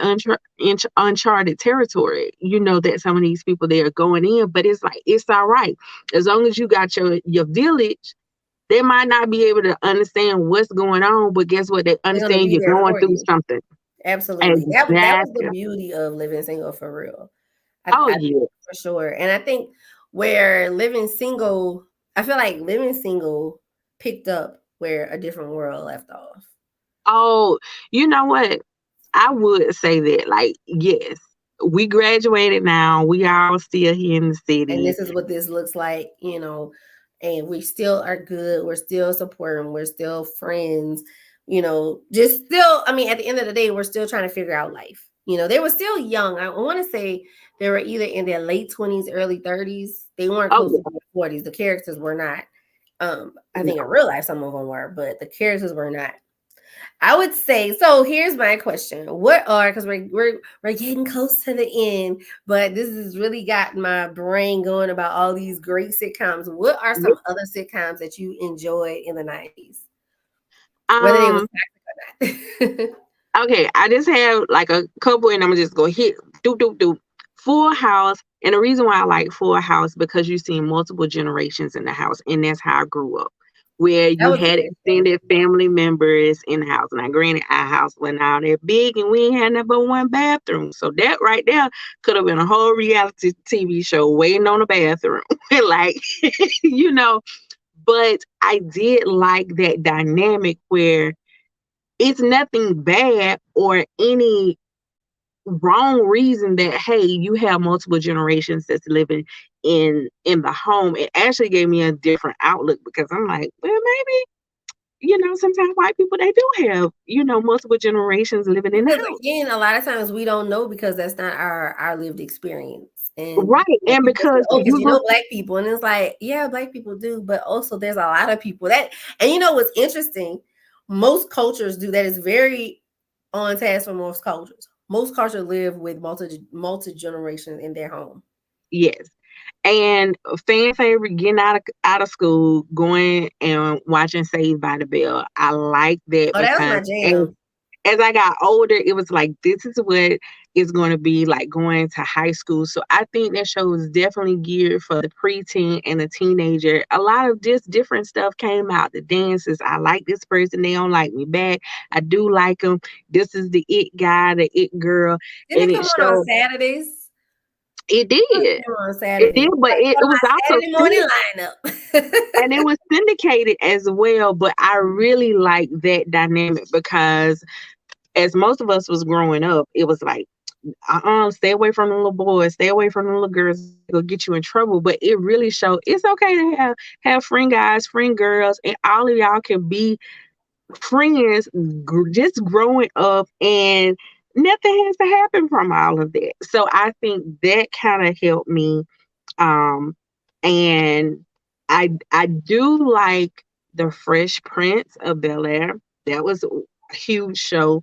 uncharted territory, that some of these people they are going in. But it's like, it's all right. As long as you got your village, they might not be able to understand what's going on, but guess what? They They're gonna understand be you're there going for through you. something. Absolutely. That was the Exactly. beauty of Living Single for real. Oh, I think yeah. for sure. And I think where Living Single, I feel like Living Single picked up where A Different World left off. Oh, you know what? I would say that, like, yes, we graduated now. We all still here in the And city. this is what this looks like, and we still are good. We're still supporting. We're still friends. You know, just still. I mean, at the end of the day, we're still trying to figure out life. You know, they were still young. I want to say they were either in their late 20s, early 30s. They weren't Oh close to yeah, their 40s. The characters were not. I think in no. real life some of them were, but the characters were not. I would say so. Here's my question: what are, because we're getting close to the end, but this has really got my brain going about all these great sitcoms. What are Yeah. some other sitcoms that you enjoyed in the 90s, whether they was Um. toxic or not? Okay, I just have like a couple, and I'm gonna just go hit do do do. Full House, and the reason why I like Full House because you see multiple generations in the house, and that's how I grew up, where That you was a had great show. extended family members in the house. Now, granted, our house wasn't all that big, and we ain't had number one bathroom, so that right there could have been a whole reality TV show waiting on a bathroom, like you know. But I did like that dynamic where it's nothing bad or any wrong reason that hey you have multiple generations that's living in the home. It actually gave me a different outlook because I'm like, well, maybe sometimes white people they do have multiple generations living in the Because house. again, a lot of times we don't know because that's not our lived experience. And Right, you know, and people say, because "Oh, because you you look. know black people," and it's like, yeah, black people do, but also there's a lot of people that, and you know what's interesting? Most cultures do that. Is very on task for most cultures. Most cultures live with multi generations in their home. Yes. And fan favorite, getting out of school, going and watching Saved by the Bell. I like that Oh, that was my because jam. as I got older, it was like this is what it's going to be like going to high school. So I think that show is definitely geared for the preteen and the teenager. A lot of just different stuff came out. The dances, I like this person, they don't like me back. I do like them. This is the it guy, the it girl, Didn't and it it come on showed. Saturdays? It It did. came on It did, Saturdays. but Like it one of was my also Saturday morning lineup. and it was syndicated as well. But I really like that dynamic because as most of us was growing up, it was like, stay away from the little boys, stay away from the little girls, they'll get you in trouble. But it really showed it's okay to have friend guys, friend girls, and all of y'all can be friends just growing up, and nothing has to happen from all of that. So I think that kind of helped me. And I do like the Fresh Prince of Bel Air. That was a huge show.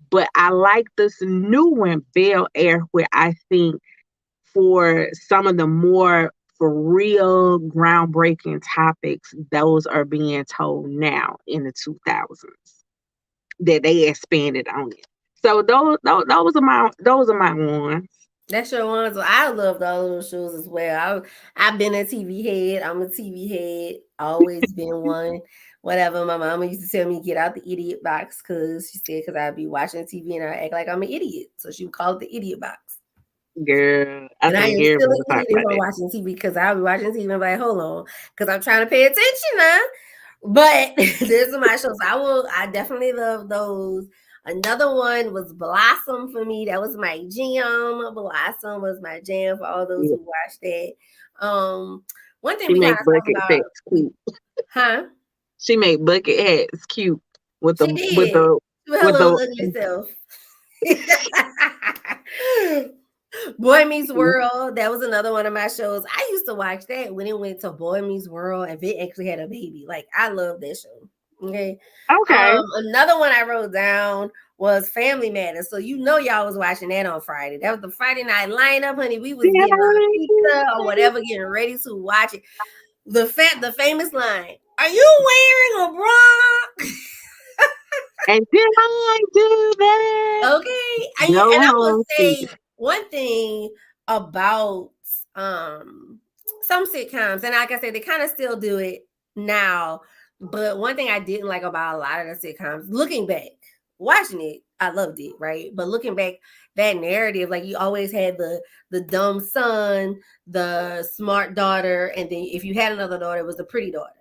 But I like this new one, Bel Air, where I think for some of the more for real groundbreaking topics, those are being told now in the 2000s that they expanded on it. So those are my ones. That's your ones. So I loved all those shows as well. I've been a TV head. I'm a TV head. Always been one. Whatever. My mama used to tell me get out the idiot box because she said because I'd be watching TV and I act like I'm an idiot. So she would call it the idiot box. Girl, I And I think am still everybody an talk idiot if about I'm that. watching TV because I'll be watching TV and I'm like, hold on, because I'm trying to pay attention now. But these are my shows. I definitely love those. Another one was Blossom for me. That was my jam. Blossom was my jam for all those Yeah. who watched that. Um, one thing She we kind make of talked bucket about, hats cute. huh? She made bucket hats cute with She the with did. the She was her with little the ugly self. Boy Meets World. That was another one of my shows. I used to watch that when it went to Boy Meets World and Vic actually had a baby. Like I love that show. Okay. okay. Another one I wrote down was Family Matters. So you know y'all was watching that on Friday. That was the Friday night lineup, honey. We was getting our pizza or whatever, getting ready to watch it. The famous line: "Are you wearing a bra?" And did I do that? Okay. Go And I will home, say Stephen. one thing about some sitcoms, and like I said, they kind of still do it now. But one thing I didn't like about a lot of the sitcoms, looking back, watching it, I loved it, right? But looking back, that narrative, like you always had the dumb son, the smart daughter, and then if you had another daughter, it was the pretty daughter.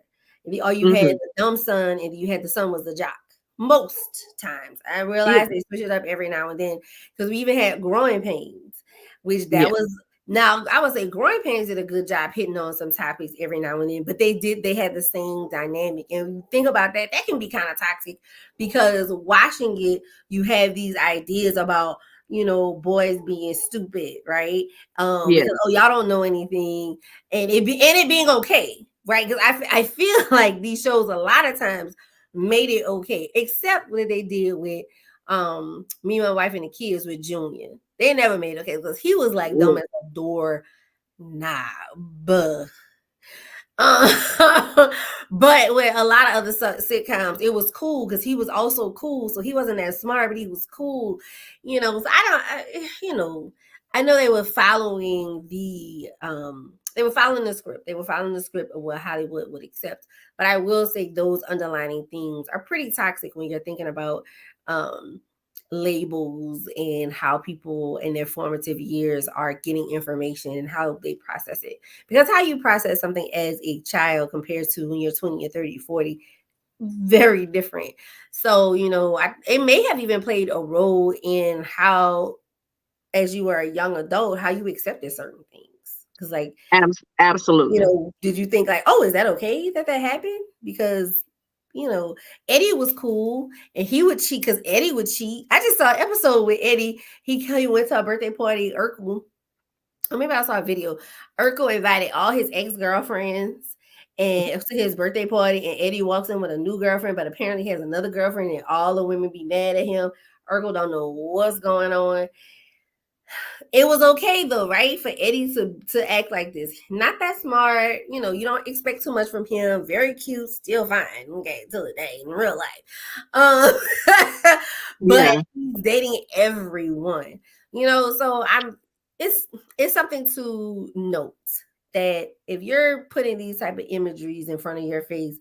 Or you had Hmm. the dumb son, and you had the son was the jock. Most times, I Yeah, realize they switch it up every now and then because we even had growing pains, which that yeah, was Now, I would say growing pains did a good job hitting on some topics every now and then, but they had the same dynamic. And think about that, that can be kind of toxic because watching it, you have these ideas about, boys being stupid, right? Yeah, Because y'all don't know anything, and it being okay, right? Because I feel like these shows a lot of times made it okay, except what they did with Me, My Wife, and the Kids with Junior. They never made it okay because he was like dumb yeah, as a door. Nah, buh. Uh, but with a lot of other sitcoms, it was cool because he was also cool. So he wasn't that smart, but he was cool. So I know they were following they were following the script. They were following the script of what Hollywood would accept. But I will say those underlining themes are pretty toxic when you're thinking about um labels and how people in their formative years are getting information and how they process it, because how you process something as a child compared to when you're 20 or 30 or 40, very different. So it may have even played a role in how, as you were a young adult, how you accepted certain things, because like, absolutely. did you think like, oh, is that okay that happened? Because Eddie was cool and he would cheat because Eddie would cheat. I just saw an episode with Eddie. He went to a birthday party. Urkel, or maybe I saw a video. Urkel invited all his ex-girlfriends and to his birthday party, and Eddie walks in with a new girlfriend, but apparently he has another girlfriend, and all the women be mad at him. Urkel don't know what's going on. It was okay though, right? For Eddie to act like this. Not that smart, you don't expect too much from him. Very cute, still fine. Okay, till the day in real life. But Yeah. he's dating everyone. So it's something to note that if you're putting these type of imageries in front of your face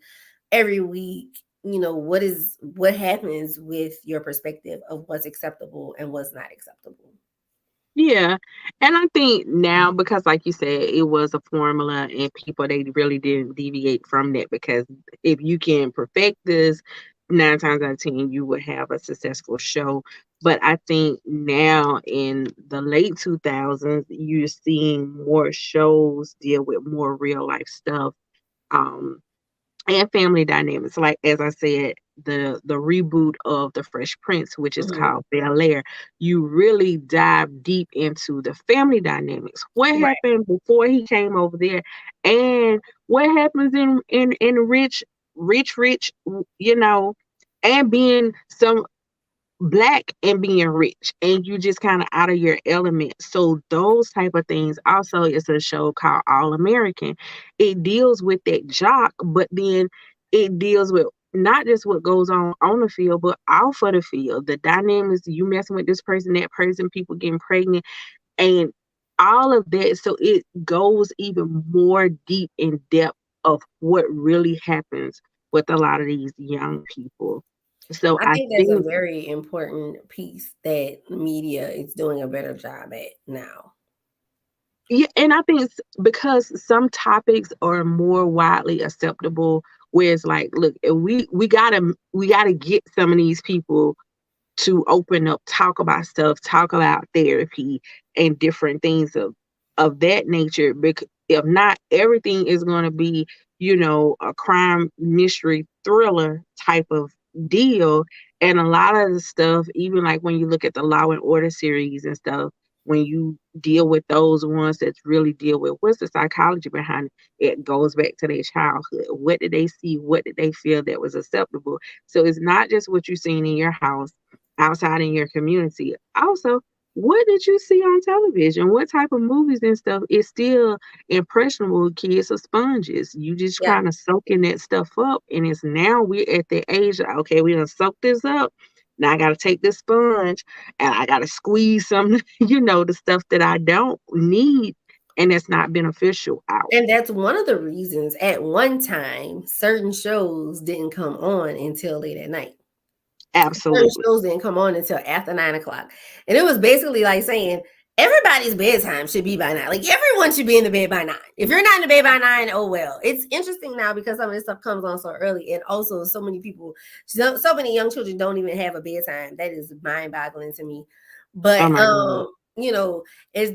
every week, what happens with your perspective of what's acceptable and what's not acceptable. Yeah. And I think now, because like you said, it was a formula and people, they really didn't deviate from that, because if you can perfect this, 9 times out of 10 you would have a successful show. But I think now in the late 2000s, you're seeing more shows deal with more real life stuff. Um, and family dynamics. Like as I said, the reboot of the Fresh Prince, which is Mhm. called Bel Air, you really dive deep into the family dynamics. What Right. happened before he came over there, and what happens in rich, and being some black and being rich, and you just kind of out of your element. So those type of things. Also, it's a show called All American. It deals with that jock, but then it deals with not just what goes on the field, but off of the field, the dynamics, you messing with this person, that person, people getting pregnant, and all of that. So it goes even more deep in depth of what really happens with a lot of these young people. So I I think that's a think, very important piece that media is doing a better job at now. yeah, and I think it's because some topics are more widely acceptable, where it's like, look, we gotta get some of these people to open up, talk about stuff, talk about therapy and different things of that nature. Because if not, everything is going to be, a crime mystery thriller type of deal. And a lot of the stuff, even like when you look at the Law and Order series and stuff, when you deal with those ones that really deal with what's the psychology behind it, it goes back to their childhood. What did they see? What did they feel that was acceptable? So it's not just what you've seen in your house, outside in your community. Also, what did you see on television? What type of movies and stuff is still impressionable? Kids are sponges. You just Yeah. kind of soaking that stuff up. And it's now we're at the age of, okay, we done soak this up. Now I got to take this sponge and I got to squeeze some, the stuff that I don't need and it's not beneficial out. And that's one of the reasons at one time certain shows didn't come on until late at night. Certain Absolutely. shows didn't come on until after 9 o'clock. And it was basically like saying everybody's bedtime should be by 9. Like everyone should be in the bed by 9. If you're not in the bed by 9, oh well. It's interesting now because some of this stuff comes on so early. And also so many people, so many young children don't even have a bedtime. That is mind boggling to me. Oh But my God. you know, it's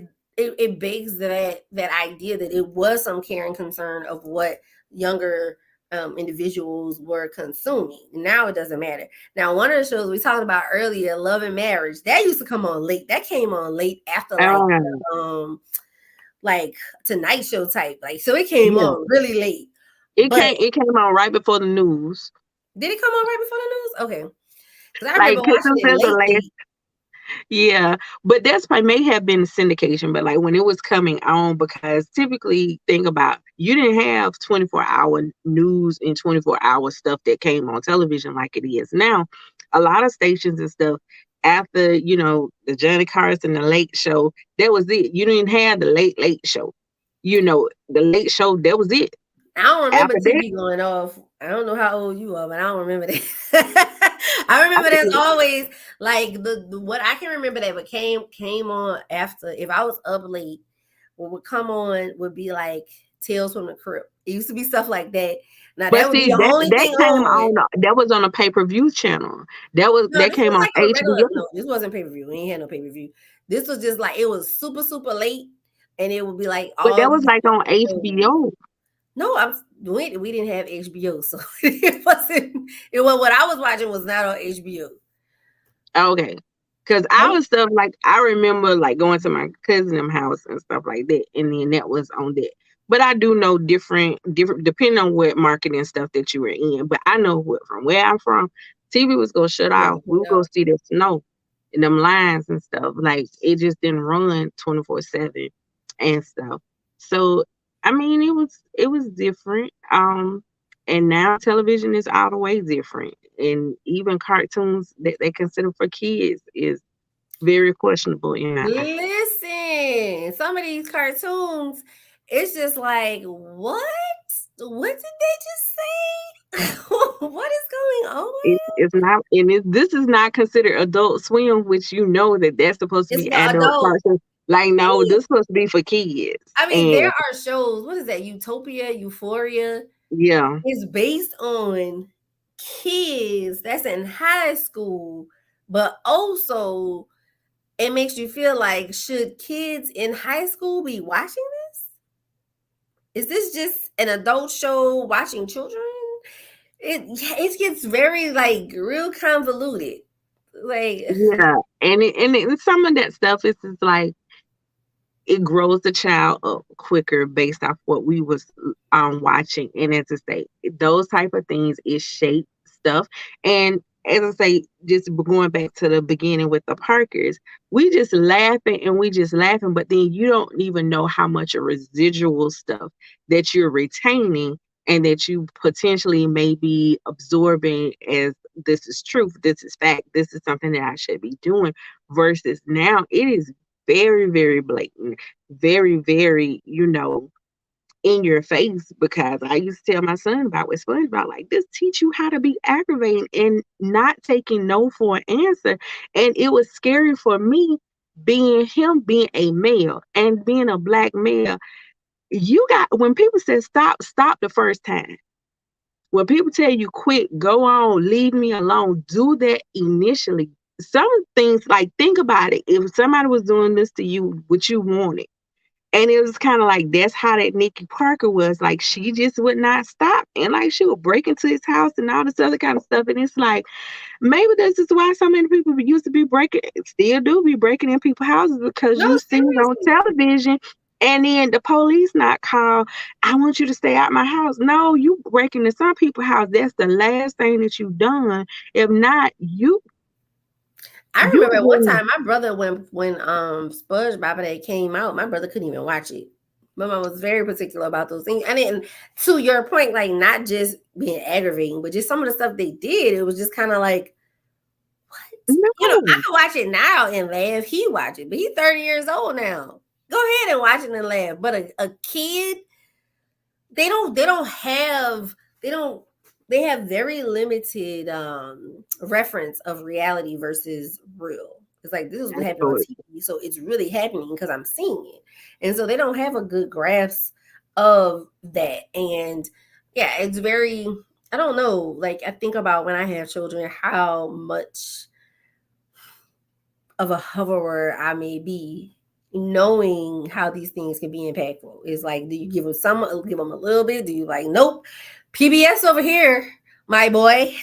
it begs that idea that it was some care and concern of what younger individuals were consuming. Now it doesn't matter. Now, one of the shows we talked about earlier, Love and Marriage, that used to come on late. That came on late after um like Tonight Show type. Like, so it came yeah. on really late. It But came on right before the news. did it come on right before the news? Okay. Because I Like, remember 'cause watching it there's the late, last. late. Yeah, but that's probably may have been syndication, but like when it was coming on, because typically think about you didn't have 24-hour news and 24-hour stuff that came on television like it is now. A lot of stations and stuff after, the Johnny Carson, the Late Show, that was it. You didn't have the late show. The Late Show, that was it. I don't remember After that, TV going off. I don't know how old you are, but I don't remember that. I I remember there's think, always like the what I can remember that came on after. If I was up late, what would come on would be like Tales from the Crypt. It used to be stuff like that. Now but that would be see, the that only that thing came on. on. That was on a pay-per-view channel. No, That this came was on like a regular. HBO. No, this wasn't pay per view. We ain't had no pay per view. This was just like it was super super late, and it would be like But all that was these like on shows. HBO. No, we didn't have HBO, so it wasn't. It was what I was watching was not on HBO. Okay. Cause our stuff, like I remember like going to my cousin's house and stuff like that, and then that was on that. But I do know different depending on what market and stuff that you were in. But I know from where I'm from, TV was gonna shut Yeah, off. We would go see the snow and them lines and stuff. Like it just didn't run 24/7 and stuff. So I mean it was different. And now television is all the way different. And even cartoons that they consider for kids is very questionable in my eyes. listen, some of these cartoons, it's just like what? What did they just say? What is going on? It's not, and this is not considered Adult Swim, which that's supposed to It's be for adult adults. cartoon. Like, I no, mean, this is supposed to be for kids. there And are shows. What is that? Utopia, Euphoria. yeah, It's based on kids that's in high school, but also it makes you feel like should kids in high school be watching this? Is this just an adult show watching children? It gets very like real convoluted. Like yeah, and some of that stuff is just like it grows the child up quicker based off what we was watching. And as I say, those type of things is shape stuff. And as I say, just going back to the beginning with the Parkers, we just laughing, but then you don't even know how much of residual stuff that you're retaining and that you potentially may be absorbing as this is truth, this is fact, this is something that I should be doing, versus now it is very, very blatant, very, very, in your face, because I used to tell my son about with SpongeBob, like, this teach you how to be aggravating and not taking no for an answer. And it was scary for me being a male and being a black male. When people say stop, stop the first time. When people tell you quit, go on, leave me alone, do that initially. Some things, like, think about it. If somebody was doing this to you, what you wanted. And it was kind of like that's how that Nikki Parker was. Like, she just would not stop. And like she would break into his house and all this other kind of stuff. And it's like, maybe this is why so many people used to be breaking, still do be breaking in people's houses, because no, you see it on seriously. television. And then the police not call, I want you to stay out my house. No, you breaking into some people's house. That's the last thing that you done. If not, I you remember at one getting, time my brother when SpongeBob Day came out, my brother couldn't even watch it. My mom was very particular about those things. And then to your point, like not just being aggravating, but just some of the stuff they did, it was just kind of like, what? I no. can watch it now and laugh. He watch it, but he's 30 years old now. Go ahead and watch it and laugh. But a kid, they don't they have very limited reference of reality versus real. It's like this is what happened on Absolutely. TV, so it's really happening because I'm seeing it. And so they don't have a good grasp of that. And yeah, it's very, I don't know, like I think about when I have children how much of a hoverer I may be knowing how these things can be impactful. It's like, do you give them some, give them a little bit? Do you like, nope, PBS over here, my boy.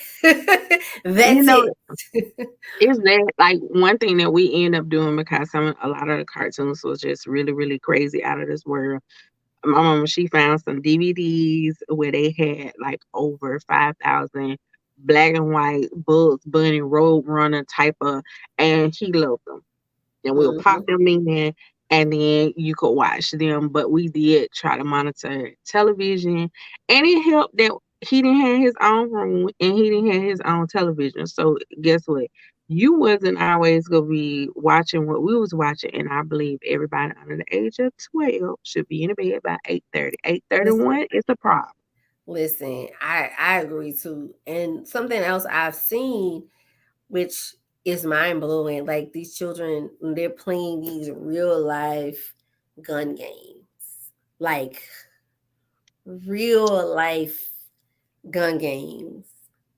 You That's know, it. is that like one thing that we end up doing because a lot of the cartoons was just really, really crazy out of this world. My mama, she found some DVDs where they had like over 5,000 black and white Bugs Bunny Road Runner type of, and he loved them. And we'll pop Mhm. them in and then you could watch them. But we did try to monitor television and it helped that he didn't have his own room and he didn't have his own television. So guess what? You wasn't always gonna be watching what we was watching, and I believe everybody under the age of 12 should be in the bed by 8:30. Listen, 8:31 is a problem. listen, I agree too. And something else I've seen, which is mind blowing, like these children, when they're playing these real life gun games, like real life gun games.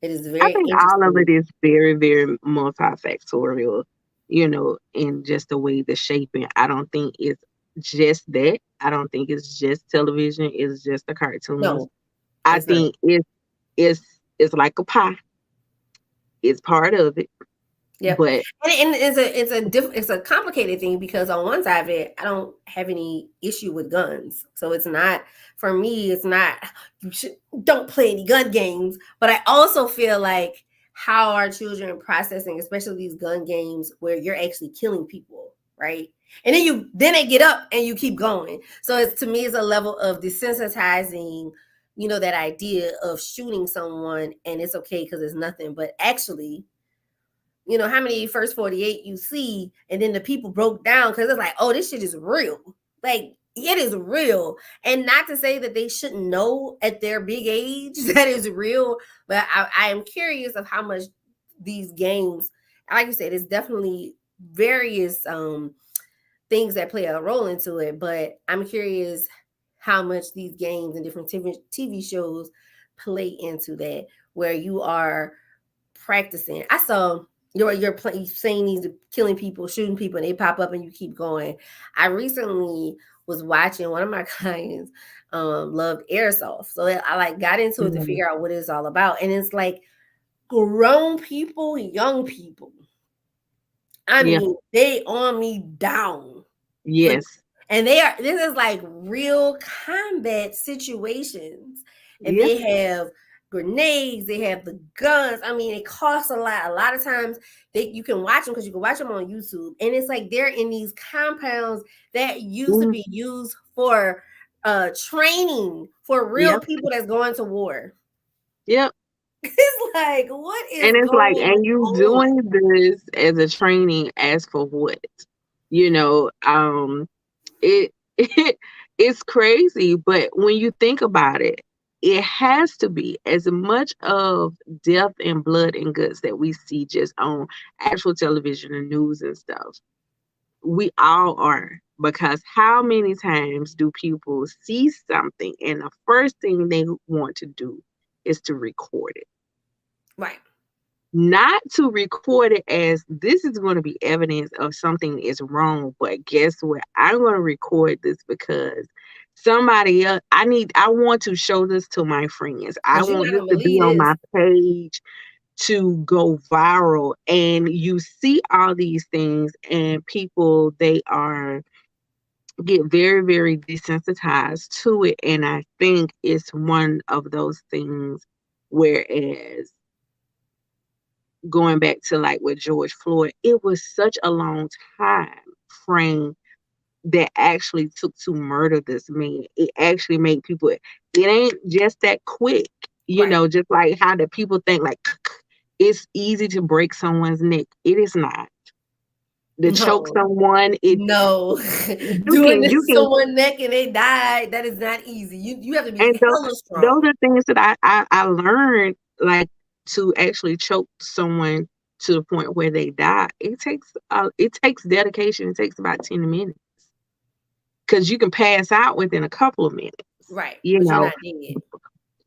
It is I very think all of it interesting. is very, very multifactorial, in just the way the shaping. I don't think it's just that. I don't think it's just television, it's just the cartoons. No, I it's not. think it's it's like a pie. It's part of it. Yep, But and it's a complicated thing because on one side of it, I don't have any issue with guns, so it's not for me. It's not you should don't play any gun games, but I also feel like how are children processing, especially these gun games where you're actually killing people, right? And then they get up and you keep going. So it's to me it's a level of desensitizing, that idea of shooting someone and it's okay because it's nothing, but actually how many first 48 you see, and then the people broke down because it's like, oh, this shit is real. Like, it is real. And not to say that they shouldn't know at their big age that is real, but I am curious of how much these games, like you said, it's definitely various things that play a role into it. But I'm curious how much these games and different TV shows play into that, where you are practicing. I saw you're saying these killing people, shooting people, and they pop up and you keep going. I recently was watching one of my clients loved airsoft, so I like got into it to mm, figure out what it's all about, and it's like grown people, young people. I yeah, mean, they on me down for, yes, and they are. This is like real combat situations, and yeah, they have grenades. They have the guns. I mean, it costs a lot. A lot of times, you can watch them because you can watch them on YouTube, and it's like they're in these compounds that used to mm, be used for training for real yeah, people that's going to war. yeah. It's like, what is And it's like, going and you on? doing this as a training as for what? You know, it, it's crazy, but when you think about it, it has to be as much of death and blood and guts that we see just on actual television and news and stuff. We all are, because how many times do people see something and the first thing they want to do is to record it? Right. Not to record it as this is going to be evidence of something is wrong, but guess what? I'm going to record this because somebody else, I want to show this to my friends. I Because you're want not this gonna to be believe on this. my page to go viral. And you see all these things, and people, they are get very, very desensitized to it. And I think it's one of those things, whereas going back to like with George Floyd, it was such a long time frame that actually took to murder this man. It actually made people, it ain't just that quick, Right. just like how the people think like it's easy to break someone's neck. It is not. To choke No. someone, No. you Doing can, this you to can, someone neck and they died, that is not easy. You have to be and hella those strong. are things that I learned, like to actually choke someone to the point where they die. It takes dedication. It takes about 10 minutes because you can pass out within a couple of minutes. Right. You But you're know, not dead.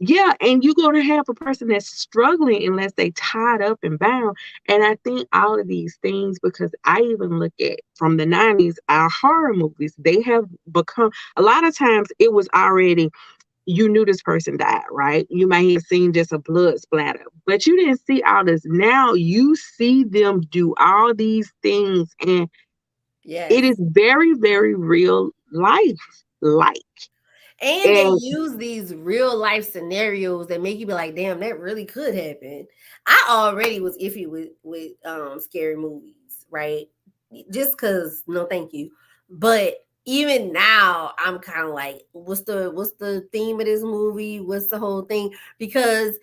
Yeah, and you're going to have a person that's struggling unless they tied up and bound. And I think all of these things, because I even look at from the 90s, our horror movies, they have become a lot of times it was already you knew this person died, right? You might have seen just a blood splatter, but you didn't see all this. Now you see them do all these things, and it is Yes. very, very real life like. And they And use these real life scenarios that make you be like, damn, that really could happen. I already was iffy with scary movies, right? Just cause no thank you. But even now I'm kind of like, what's the theme of this movie? What's the whole thing? Because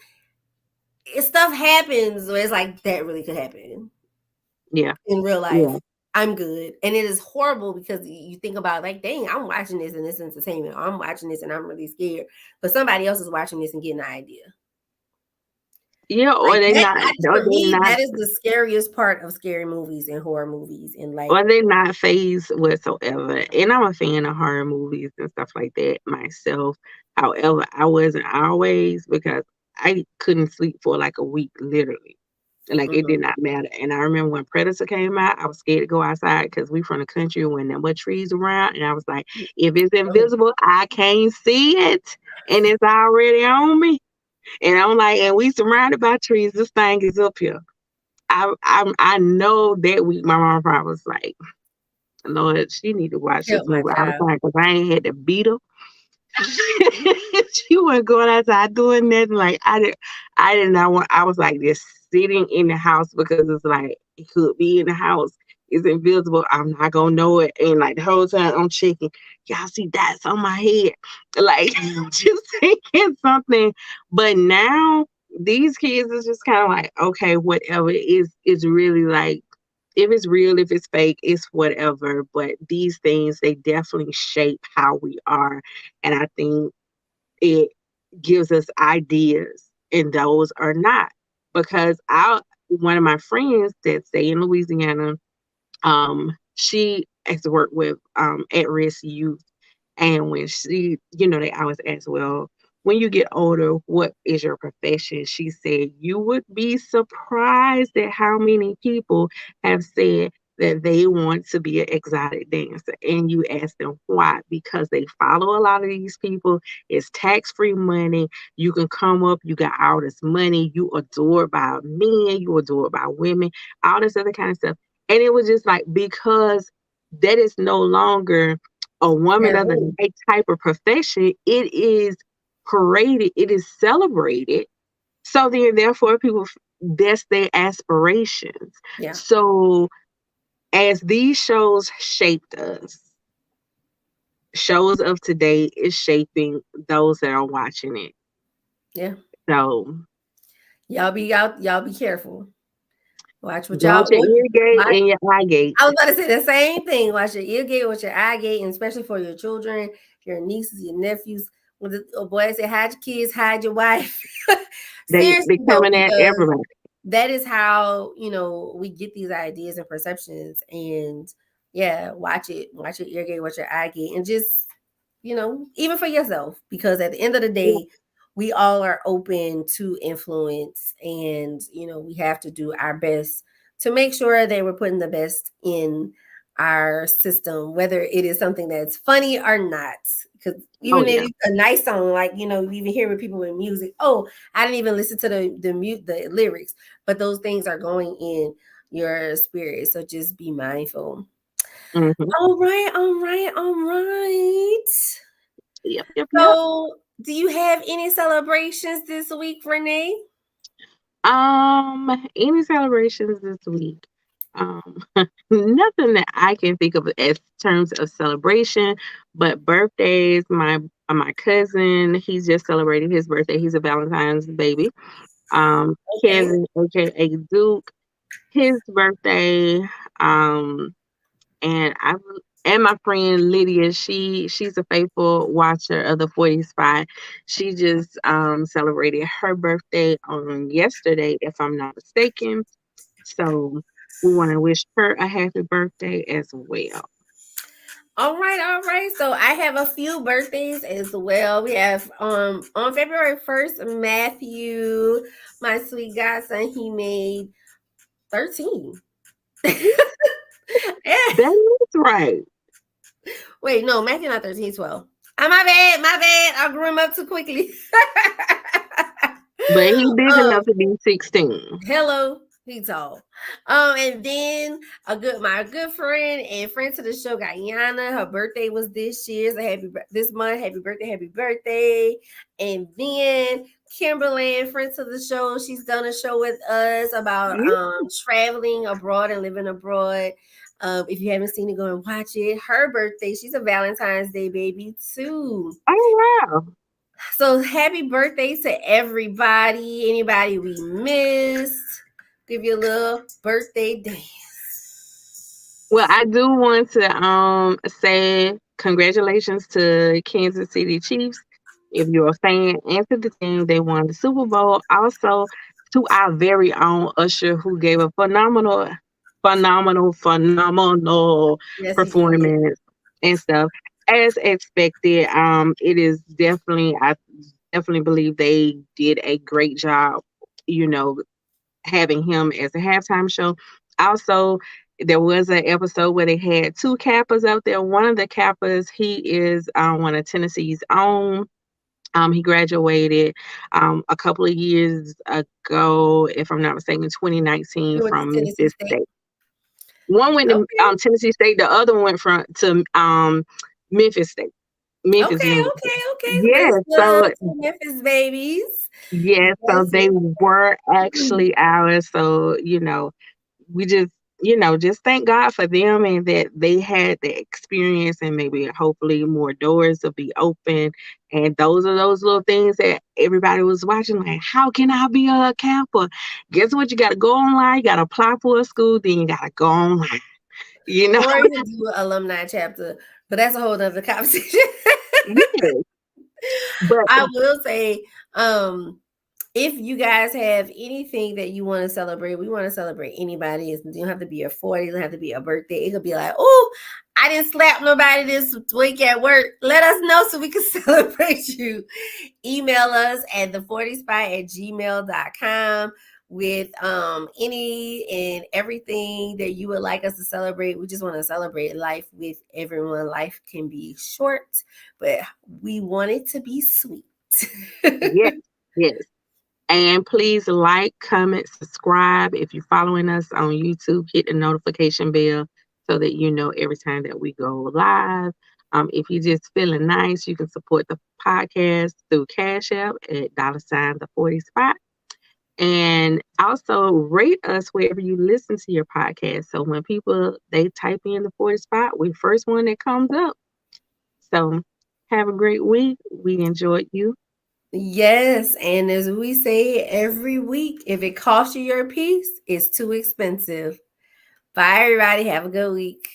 stuff happens where it's like that really could happen yeah, in real yeah, life. I'm good. And it is horrible because you think about like, dang, I'm watching this and this entertainment. Or I'm watching this and I'm really scared. But somebody else is watching this and getting an idea. yeah, Like that, or for they me, not that is the scariest part of scary movies and horror movies. And like, or they not phased whatsoever. And I'm a fan of horror movies and stuff like that myself. However, I wasn't always because I couldn't sleep for like a week, literally. Like it did mhm, not matter. And I remember when Predator came out, I was scared to go outside because we from the country when there were trees around. And I was like, if it's oh, invisible, I can't see it. And it's already on me. And I'm like, and we surrounded by trees. This thing is up here. I know that week my mom probably was like, Lord, she need to watch this help my movie all the child. time because I ain't had to beat her. She wasn't going outside doing nothing. Like I did not want. I was like just sitting in the house because it's like it could be in the house. It's invisible. I'm not gonna know it. And like the whole time I'm checking, y'all see dots on my head, like just thinking something. But now these kids is just kind of like okay, whatever. Is really like if it's real, if it's fake, it's whatever. But these things, they definitely shape how we are. And I think it gives us ideas, and those are not. Because one of my friends that stay in Louisiana, she has worked with at risk youth, and when she, they always ask, well, when you get older, what is your profession? She said, you would be surprised at how many people have said that they want to be an exotic dancer. And you ask them why? Because they follow a lot of these people. It's tax free money. You can come up, you got all this money. You adored by men, you adored by women, all this other kind of stuff. And it was just like, because that is no longer a woman of the Taboo. night type of profession, it is paraded, it is celebrated. So then, therefore, people that's their aspirations. Yeah. So, as these shows shaped us, shows of today is shaping those that are watching it. Yeah. So, Y'all be out. Y'all be careful. Watch what y'all watch your what, ear gate watch. and your eye gate. I was about to say the same thing. Watch your ear gate, watch your eye gate, and especially for your children, your nieces, your nephews. When the boy say hide your kids, hide your wife. They Seriously though, coming at because everybody. that is how we get these ideas and perceptions. And yeah, watch your ear gate, watch your eye gate, and just even for yourself, because at the end of the Yeah, day, we all are open to influence, and we have to do our best to make sure that we're putting the best in our system, whether it is something that's funny or not. Because oh even if yeah. it's a nice song, like you even hear with people with music, oh, I didn't even listen to the lyrics, but those things are going in your spirit. So just be mindful. Hmm. All right, all right, all right. Yep, yep, yep. So, do you have any celebrations this week, Renee? Any celebrations this week? Nothing that I can think of as terms of celebration, but birthdays. My cousin, he's just celebrated his birthday. He's a Valentine's baby. Okay. Kevin, aka Duke, his birthday. Um, and I and my friend Lydia, she's a faithful watcher of the 40 spot. She just celebrated her birthday on yesterday, if I'm not mistaken. So we want to wish her a happy birthday as well. All right, all right. So I have a few birthdays as well. We have on February 1st, Matthew, my sweet godson, he made 13. That is right. Wait, no, Matthew not 13, 12. My bad, my bad. I grew him up too quickly. But he big um, enough to be 16. Hello, he tall. And then my good friend and friend to the show, Guyana. Her birthday was this year. So this month. Happy birthday, happy birthday. And then Kimberly, friend to the show, she's done a show with us about Yeah. traveling abroad and living abroad. If you haven't seen it, go and watch it. Her birthday, she's a Valentine's Day baby too. Oh wow. So happy birthday to everybody. Anybody we missed. Give you a little birthday dance. Well, I do want to say congratulations to Kansas City Chiefs. If you're a fan, and to the team, they won the Super Bowl. Also to our very own Usher, who gave a phenomenal Yes, he did. performance and stuff. As expected, it is definitely I definitely believe they did a great job, you know, having him as a halftime show. Also, there was an episode where they had two Kappas out there. One of the Kappas, he is one of Tennessee's own. He graduated a couple of years ago, if I'm not mistaken, He 2019 went to from Tennessee Memphis State. State. One went to Okay. Tennessee State. The other one went to Memphis State, Memphis Okay, University. okay, okay. Yeah, Best love so to Memphis babies. yeah, so Best they were love. actually ours. So we just just thank God for them and that they had the experience, and maybe hopefully more doors will be open. And those are those little things that everybody was watching, like, how can I be a Kappa? Guess what? You got to go online, you got to apply for a school, then you got to go online. You know, Or you can do an alumni chapter, but that's a whole nother conversation. yes, but I will say, if you guys have anything that you want to celebrate, we want to celebrate anybody. It don't have to be a 40, it doesn't have to be a birthday. It could be like, oh, I didn't slap nobody this week at work. Let us know so we can celebrate you. Email us at the40spy@gmail.com with any and everything that you would like us to celebrate. We just want to celebrate life with everyone. Life can be short, but we want it to be sweet. yes, yes. And please like, comment, subscribe. If you're following us on YouTube, hit the notification bell so that you know every time that we go live. If you're just feeling nice, you can support the podcast through Cash App at $ the 40 spot. And also rate us wherever you listen to your podcast. So when people they type in the 40 spot, we first one that comes up. So have a great week. We enjoyed you. Yes, and as we say every week, if it costs you your peace, it's too expensive. Bye, everybody. Have a good week.